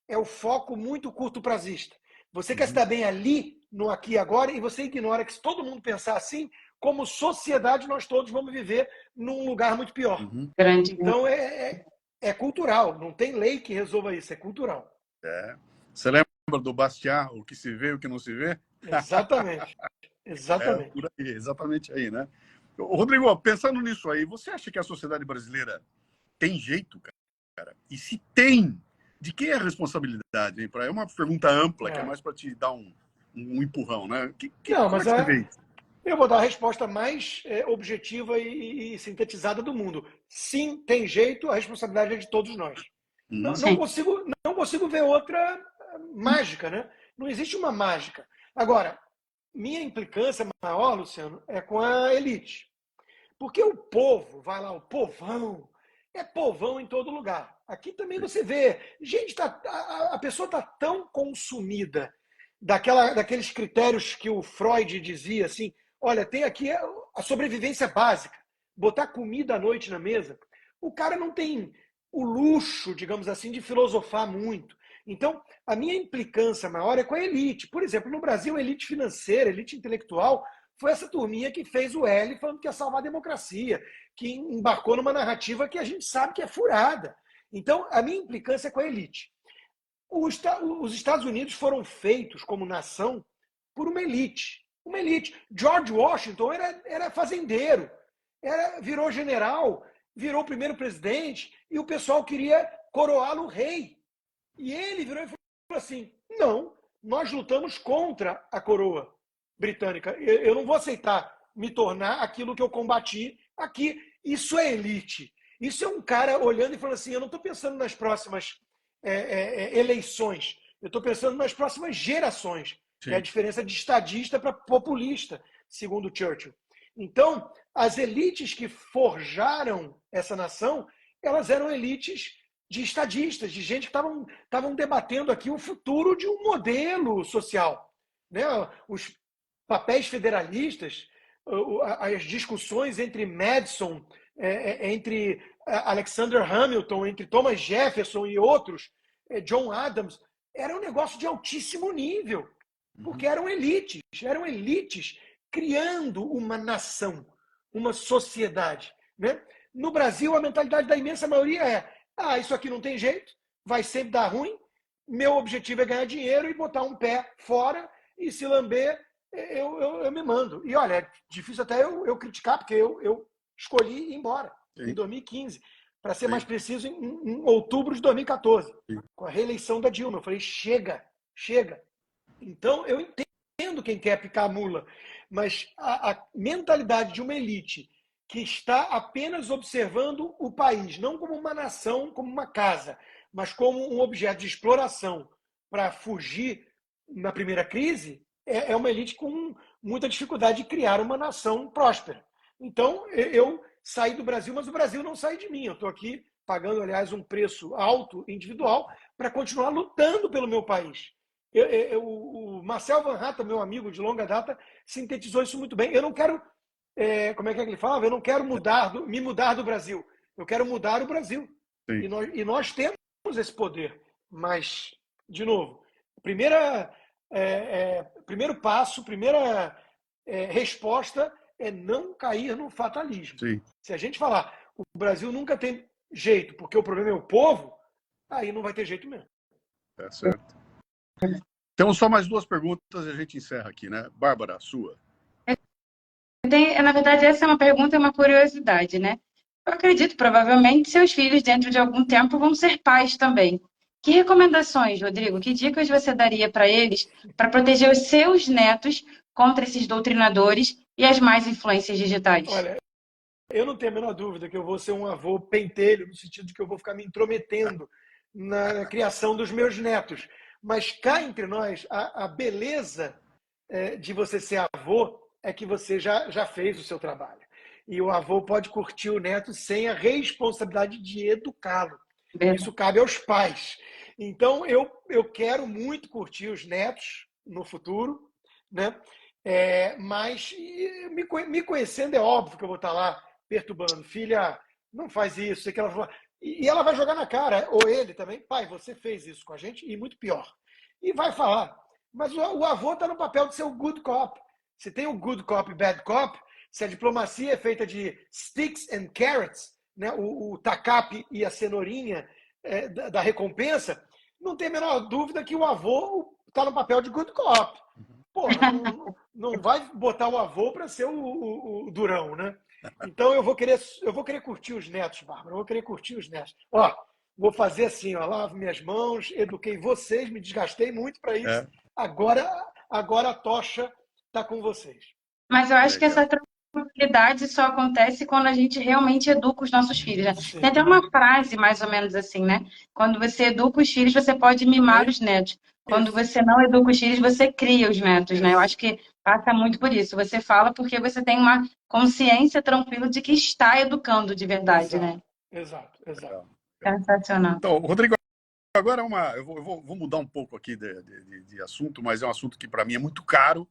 é o foco muito curto-prazista. Você quer se dar bem ali, no aqui e agora, e você ignora que se todo mundo pensar assim, como sociedade, nós todos vamos viver num lugar muito pior. Então é cultural, não tem lei que resolva isso, é cultural. Você lembra do Bastiat, o que se vê e o que não se vê? Exatamente. Exatamente. Por aí, exatamente aí, né? Rodrigo, pensando nisso aí, você acha que a sociedade brasileira tem jeito, cara? E se tem, de quem é a responsabilidade? Hein? É uma pergunta ampla, que é mais para te dar um empurrão, né? Não, como mas é que você vê isso? Eu vou dar a resposta mais objetiva e sintetizada do mundo. Sim, tem jeito, a responsabilidade é de todos nós. Não consigo ver outra mágica, né? Não existe uma mágica. Agora, minha implicância maior, Luciano, é com a elite. Porque o povo, vai lá, o povão, é povão em todo lugar. Aqui também você vê, gente, a pessoa está tão consumida daqueles critérios que o Freud dizia assim, olha, tem aqui a sobrevivência básica, botar comida à noite na mesa. O cara não tem o luxo, digamos assim, de filosofar muito. Então, a minha implicância maior é com a elite. Por exemplo, no Brasil, a elite financeira, a elite intelectual, foi essa turminha que fez o L falando que ia salvar a democracia, que embarcou numa narrativa que a gente sabe que é furada. Então, a minha implicância é com a elite. Os Estados Unidos foram feitos como nação por uma elite. Uma elite. George Washington era fazendeiro, virou general, virou primeiro presidente e o pessoal queria coroá-lo rei. E ele virou e falou assim, não, nós lutamos contra a coroa britânica. Eu não vou aceitar me tornar aquilo que eu combati aqui. Isso é elite. Isso é um cara olhando e falando assim, eu não estou pensando nas próximas eleições, eu estou pensando nas próximas gerações. Que é a diferença de estadista para populista, segundo Churchill. Então, as elites que forjaram essa nação, elas eram elites de estadistas, de gente que estavam debatendo aqui o futuro de um modelo social. Né? Os papéis federalistas, as discussões entre Madison, entre Alexander Hamilton, entre Thomas Jefferson e outros, John Adams, era um negócio de altíssimo nível, porque eram elites criando uma nação, uma sociedade. Né? No Brasil, a mentalidade da imensa maioria é isso aqui não tem jeito, vai sempre dar ruim, meu objetivo é ganhar dinheiro e botar um pé fora e se lamber, eu me mando. E olha, é difícil até eu criticar, porque eu escolhi ir embora em 2015, para ser mais preciso, em outubro de 2014, com a reeleição da Dilma. Eu falei, chega. Então, eu entendo quem quer picar a mula, mas a mentalidade de uma elite que está apenas observando o país, não como uma nação, como uma casa, mas como um objeto de exploração para fugir na primeira crise, é uma elite com muita dificuldade de criar uma nação próspera. Então, eu sair do Brasil, mas o Brasil não sai de mim. Eu estou aqui pagando, aliás, um preço alto, individual, para continuar lutando pelo meu país. O Marcel Van Hatta, meu amigo de longa data, sintetizou isso muito bem. Eu não quero, como é que ele falava? Eu não quero me mudar do Brasil. Eu quero mudar o Brasil. E nós temos esse poder. Mas, de novo, primeiro passo, primeira resposta é não cair no fatalismo. Sim. Se a gente falar o Brasil nunca tem jeito, porque o problema é o povo, aí não vai ter jeito mesmo. É certo. Temos só mais 2 perguntas e a gente encerra aqui, né? Bárbara, a sua. Na verdade, essa é uma pergunta e uma curiosidade, né? Eu acredito, provavelmente, seus filhos, dentro de algum tempo, vão ser pais também. Que recomendações, Rodrigo? Que dicas você daria para eles para proteger os seus netos contra esses doutrinadores e as más influências digitais? Olha, eu não tenho a menor dúvida que eu vou ser um avô pentelho, no sentido de que eu vou ficar me intrometendo na criação dos meus netos. Mas cá entre nós, a beleza de você ser avô é que você já fez o seu trabalho. E o avô pode curtir o neto sem a responsabilidade de educá-lo. Isso cabe aos pais. Então, eu quero muito curtir os netos no futuro, né? Mas me conhecendo, é óbvio que eu vou estar lá perturbando. Filha, não faz isso. E ela vai jogar na cara, ou ele também. Pai, você fez isso com a gente e muito pior. E vai falar. Mas o avô está no papel de ser o good cop. Se tem o good cop e bad cop, se a diplomacia é feita de sticks and carrots, né, o tacape e a cenourinha da recompensa, não tem a menor dúvida que o avô está no papel de good cop. Porra, não vai botar o avô para ser o durão, né? Então eu vou querer curtir os netos, Bárbara. Eu vou querer curtir os netos. Ó, vou fazer assim, ó, lavo minhas mãos, eduquei vocês, me desgastei muito para isso. Agora a tocha está com vocês. Mas eu acho que essa tranquilidade só acontece quando a gente realmente educa os nossos filhos, né? Tem até uma frase mais ou menos assim, né? Quando você educa os filhos, você pode mimar os netos. Quando você não educa os filhos, você cria os netos, né? Eu acho que passa muito por isso. Você fala porque você tem uma consciência tranquila de que está educando de verdade, né? Exato. Sensacional. Então, Rodrigo, agora eu vou mudar um pouco aqui de assunto, mas é um assunto que para mim é muito caro.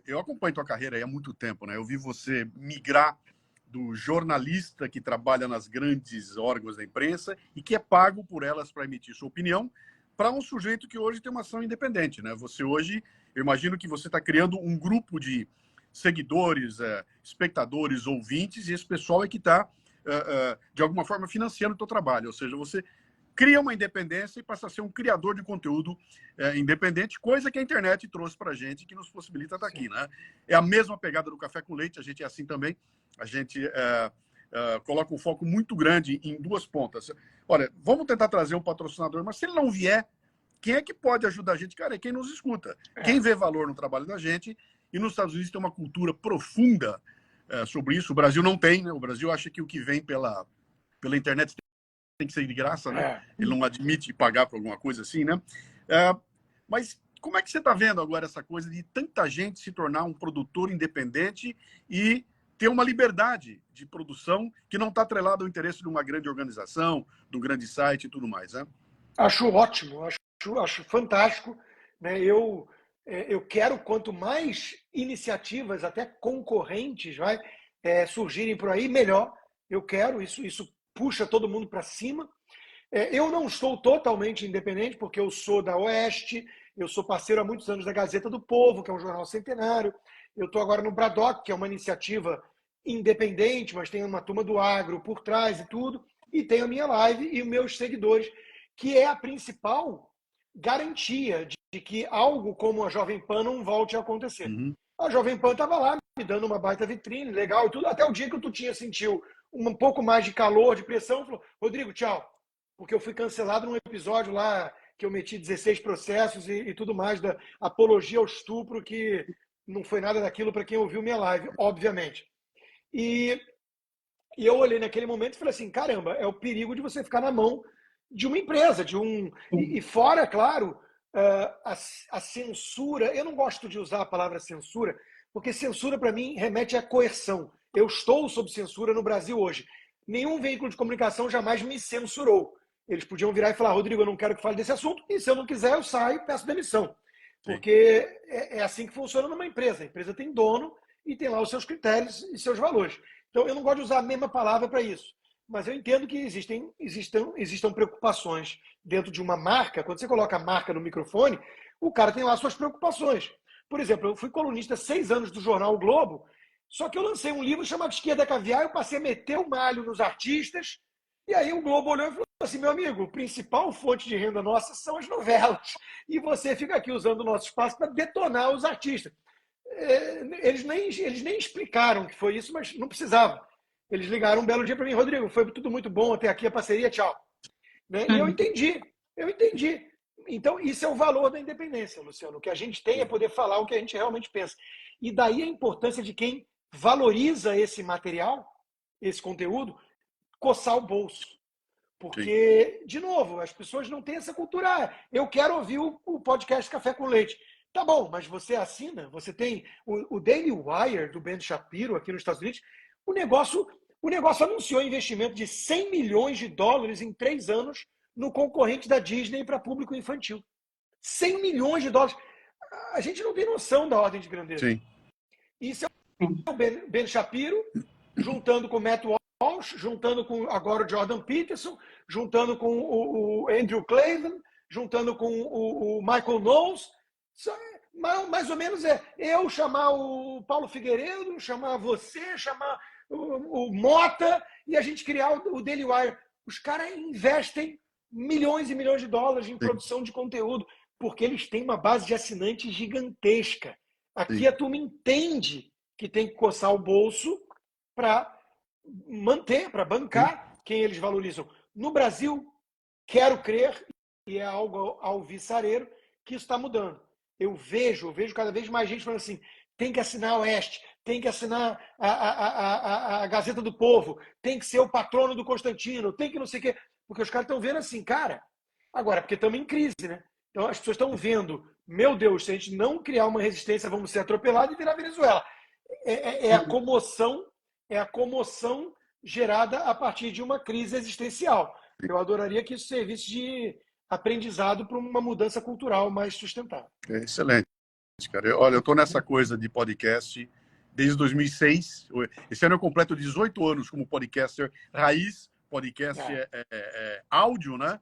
Eu acompanho tua carreira aí há muito tempo, né? Eu vi você migrar do jornalista que trabalha nas grandes órgãos da imprensa e que é pago por elas para emitir sua opinião, para um sujeito que hoje tem uma ação independente, né? Você hoje, eu imagino que você está criando um grupo de seguidores, espectadores, ouvintes, e esse pessoal é que está, de alguma forma, financiando o teu trabalho. Ou seja, você cria uma independência e passa a ser um criador de conteúdo independente, coisa que a internet trouxe para a gente, que nos possibilita estar aqui, né? É a mesma pegada do Café com Leite, a gente é assim também. A gente coloca um foco muito grande em 2 pontas. Olha, vamos tentar trazer um patrocinador, mas se ele não vier, quem é que pode ajudar a gente? Cara, é quem nos escuta. Quem vê valor no trabalho da gente. E nos Estados Unidos tem uma cultura profunda sobre isso. O Brasil não tem, né? O Brasil acha que o que vem pela internet tem que ser de graça, né? Ele não admite pagar por alguma coisa assim, né? Mas como é que você está vendo agora essa coisa de tanta gente se tornar um produtor independente e ter uma liberdade de produção que não está atrelada ao interesse de uma grande organização, de um grande site e tudo mais, né? Acho ótimo, acho fantástico, né? Eu quero quanto mais iniciativas, até concorrentes, surgirem por aí, melhor. Eu quero, isso puxa todo mundo para cima. Eu não estou totalmente independente, porque eu sou da Oeste, eu sou parceiro há muitos anos da Gazeta do Povo, que é um jornal centenário. Eu estou agora no Braddock, que é uma iniciativa independente, mas tem uma turma do agro por trás e tudo. E tenho a minha live e os meus seguidores, que é a principal garantia de que algo como a Jovem Pan não volte a acontecer. A Jovem Pan estava lá me dando uma baita vitrine, legal e tudo, até o dia que o Tutinha sentiu um pouco mais de calor, de pressão, falou: Rodrigo, tchau, porque eu fui cancelado num episódio lá que eu meti 16 processos e tudo mais da apologia ao estupro, que não foi nada daquilo para quem ouviu minha live, obviamente. E eu olhei naquele momento e falei assim, caramba, é o perigo de você ficar na mão de uma empresa, e fora, claro, a censura. Eu não gosto de usar a palavra censura, porque censura para mim remete à coerção. Eu estou sob censura no Brasil hoje. Nenhum veículo de comunicação jamais me censurou. Eles podiam virar e falar, Rodrigo, eu não quero que fale desse assunto, e se eu não quiser, eu saio e peço demissão. Porque é assim que funciona numa empresa. A empresa tem dono e tem lá os seus critérios e seus valores. Então, eu não gosto de usar a mesma palavra para isso. Mas eu entendo que existam preocupações dentro de uma marca. Quando você coloca a marca no microfone, o cara tem lá suas preocupações. Por exemplo, eu fui colunista 6 anos do jornal o Globo, só que eu lancei um livro chamado Esquerda Caviar, eu passei a meter o malho nos artistas, e aí o Globo olhou e falou assim, meu amigo, a principal fonte de renda nossa são as novelas, e você fica aqui usando o nosso espaço para detonar os artistas. Eles nem explicaram que foi isso, mas não precisava. Eles ligaram um belo dia para mim, Rodrigo, foi tudo muito bom até aqui a parceria, tchau. Né? E eu entendi. Então, isso é o valor da independência, Luciano. O que a gente tem é poder falar o que a gente realmente pensa. E daí a importância de quem valoriza esse material, esse conteúdo, coçar o bolso. Porque, de novo, as pessoas não têm essa cultura. Ah, eu quero ouvir o podcast Café com Leite. Tá bom, mas você assina, você tem o Daily Wire do Ben Shapiro aqui nos Estados Unidos. O negócio anunciou investimento de 100 milhões de dólares em 3 anos no concorrente da Disney para público infantil. 100 milhões de dólares. A gente não tem noção da ordem de grandeza. Sim. Isso é o Ben Shapiro, juntando com o Matt Walsh, juntando com agora o Jordan Peterson, juntando com o Andrew Klavan, juntando com o Michael Knowles. Mais ou menos eu chamar o Paulo Figueiredo, chamar você, chamar o Mota e a gente criar o Daily Wire. Os caras investem milhões e milhões de dólares em produção de conteúdo, porque eles têm uma base de assinantes gigantesca. Aqui a turma entende que tem que coçar o bolso para manter, para bancar quem eles valorizam. No Brasil, quero crer, e é algo alvissareiro, que isso está mudando. Eu vejo cada vez mais gente falando assim, tem que assinar a Oeste, tem que assinar a Gazeta do Povo, tem que ser o patrono do Constantino, tem que não sei o quê. Porque os caras estão vendo assim, cara, agora, porque estamos em crise, né? Então as pessoas estão vendo, meu Deus, se a gente não criar uma resistência, vamos ser atropelados e virar Venezuela. É a comoção gerada a partir de uma crise existencial. Eu adoraria que isso servisse de aprendizado para uma mudança cultural mais sustentável. Excelente, cara. Olha, eu estou nessa coisa de podcast desde 2006. Esse ano eu completo 18 anos como podcaster raiz. Podcast áudio, né?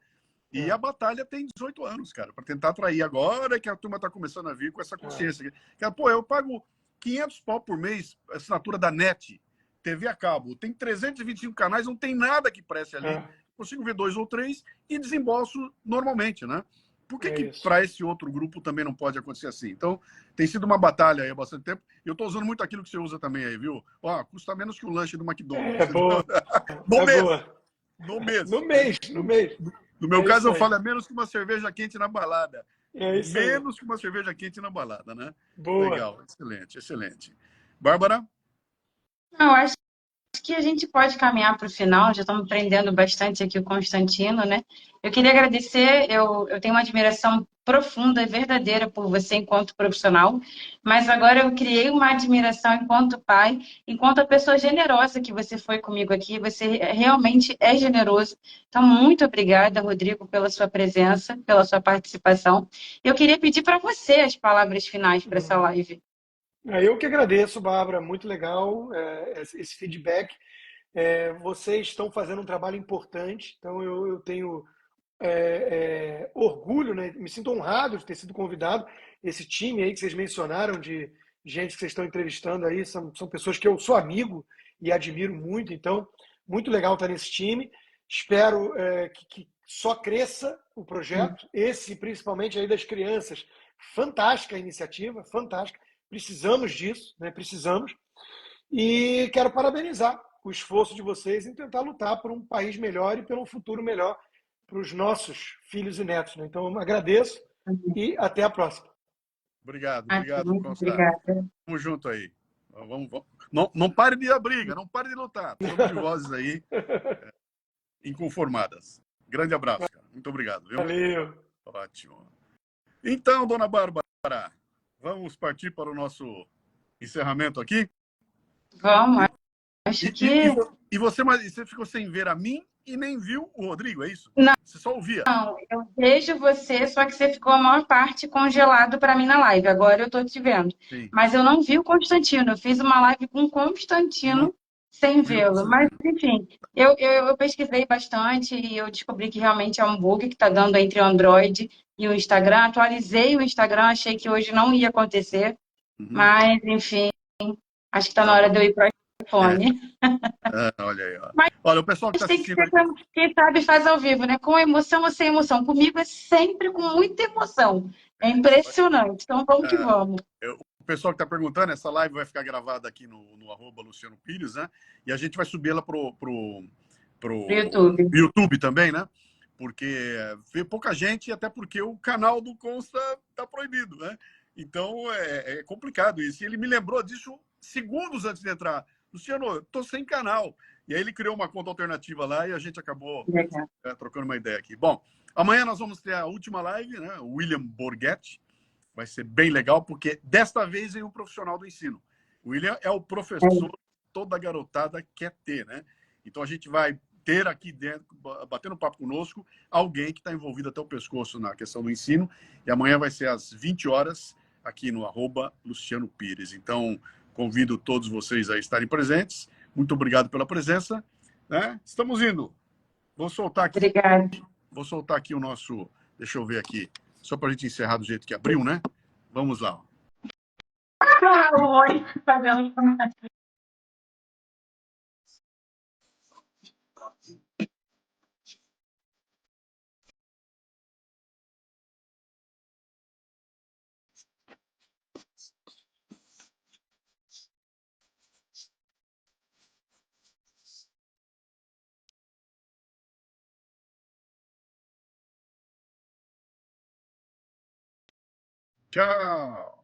E a batalha tem 18 anos, cara, para tentar atrair agora que a turma está começando a vir com essa consciência. Cara, pô, eu pago 500 pau por mês, assinatura da NET, TV a cabo. Tem 325 canais, não tem nada que preste ali. Consigo ver 2 ou 3 e desembolso normalmente, né? Por que para esse outro grupo também não pode acontecer assim? Então, tem sido uma batalha aí há bastante tempo. E eu estou usando muito aquilo que você usa também aí, viu? Ó, custa menos que o lanche do McDonald's. Boa. No mês. No meu caso, eu falo, é menos que uma cerveja quente na balada. Menos que uma cerveja quente na balada, né? Boa. Legal, excelente. Bárbara? Eu acho que a gente pode caminhar para o final, já estamos aprendendo bastante aqui o Constantino, né? Eu queria agradecer, eu tenho uma admiração profunda e verdadeira por você enquanto profissional, mas agora eu criei uma admiração enquanto pai, enquanto a pessoa generosa que você foi comigo aqui, você realmente é generoso. Então, muito obrigada, Rodrigo, pela sua presença, pela sua participação. Eu queria pedir para você as palavras finais para essa live. Eu que agradeço, Bárbara, muito legal esse feedback. Vocês estão fazendo um trabalho importante, então eu tenho orgulho, né? Me sinto honrado de ter sido convidado. Esse time aí que vocês mencionaram, de gente que vocês estão entrevistando aí, são pessoas que eu sou amigo e admiro muito, então, muito legal estar nesse time. Espero que só cresça o projeto, esse principalmente aí das crianças. Fantástica a iniciativa, fantástica. Precisamos disso, né? Precisamos. E quero parabenizar o esforço de vocês em tentar lutar por um país melhor e pelo um futuro melhor para os nossos filhos e netos, né? Então, agradeço e até a próxima. Obrigado. Obrigada. Vamos junto aí. Vamos. Não pare de dar briga, não pare de lutar. Somos de vozes aí inconformadas. Grande abraço, cara. Muito obrigado. Viu? Valeu. Ótimo. Então, dona Bárbara, vamos partir para o nosso encerramento aqui? Vamos. acho que... E você, mas você ficou sem ver a mim e nem viu o Rodrigo, é isso? Não, Você só ouvia? eu vejo você, só que você ficou a maior parte congelado para mim na live. Agora eu tô te vendo. Sim. Mas eu não vi o Constantino. Eu fiz uma live com o Não Constantino sem viu vê-lo. você. Mas, enfim, eu pesquisei bastante e eu descobri que realmente é um bug que está dando entre o Android e o Instagram. Atualizei o Instagram, achei que hoje não ia acontecer. Uhum. Mas, enfim, acho que está na Tá hora bom. de eu ir para o É. iPhone. Olha aí, ó. Mas Olha, o pessoal que está tem que assistindo ser, aí. quem sabe faz ao vivo, né? Com emoção ou sem emoção. Comigo é sempre com muita emoção. É Isso aí. impressionante. Então vamos que vamos. O pessoal que está perguntando, essa live vai ficar gravada aqui no arroba Luciano Pires, né? E a gente vai subir ela No pro YouTube. YouTube também, né? Porque vê pouca gente, e até porque o canal do Consta está proibido, né? Então é complicado isso. E ele me lembrou disso segundos antes de entrar. Luciano, eu tô sem canal. E aí ele criou uma conta alternativa lá e a gente acabou Legal. trocando uma ideia aqui. Bom, amanhã nós vamos ter a última live, né? O William Borghetti. Vai ser bem legal, porque desta vez vem um profissional do ensino. O William é o professor que toda garotada quer ter, né? Então a gente vai ter aqui dentro, batendo papo conosco, alguém que está envolvido até o pescoço na questão do ensino. E amanhã vai ser às 20 horas, aqui no arroba Luciano Pires. Então, convido todos vocês a estarem presentes. Muito obrigado pela presença. Né? Estamos indo. Obrigada. Vou soltar aqui o nosso. Deixa eu ver aqui. Só para a gente encerrar do jeito que abriu, né? Vamos lá. Oi, fazendo. Tchau.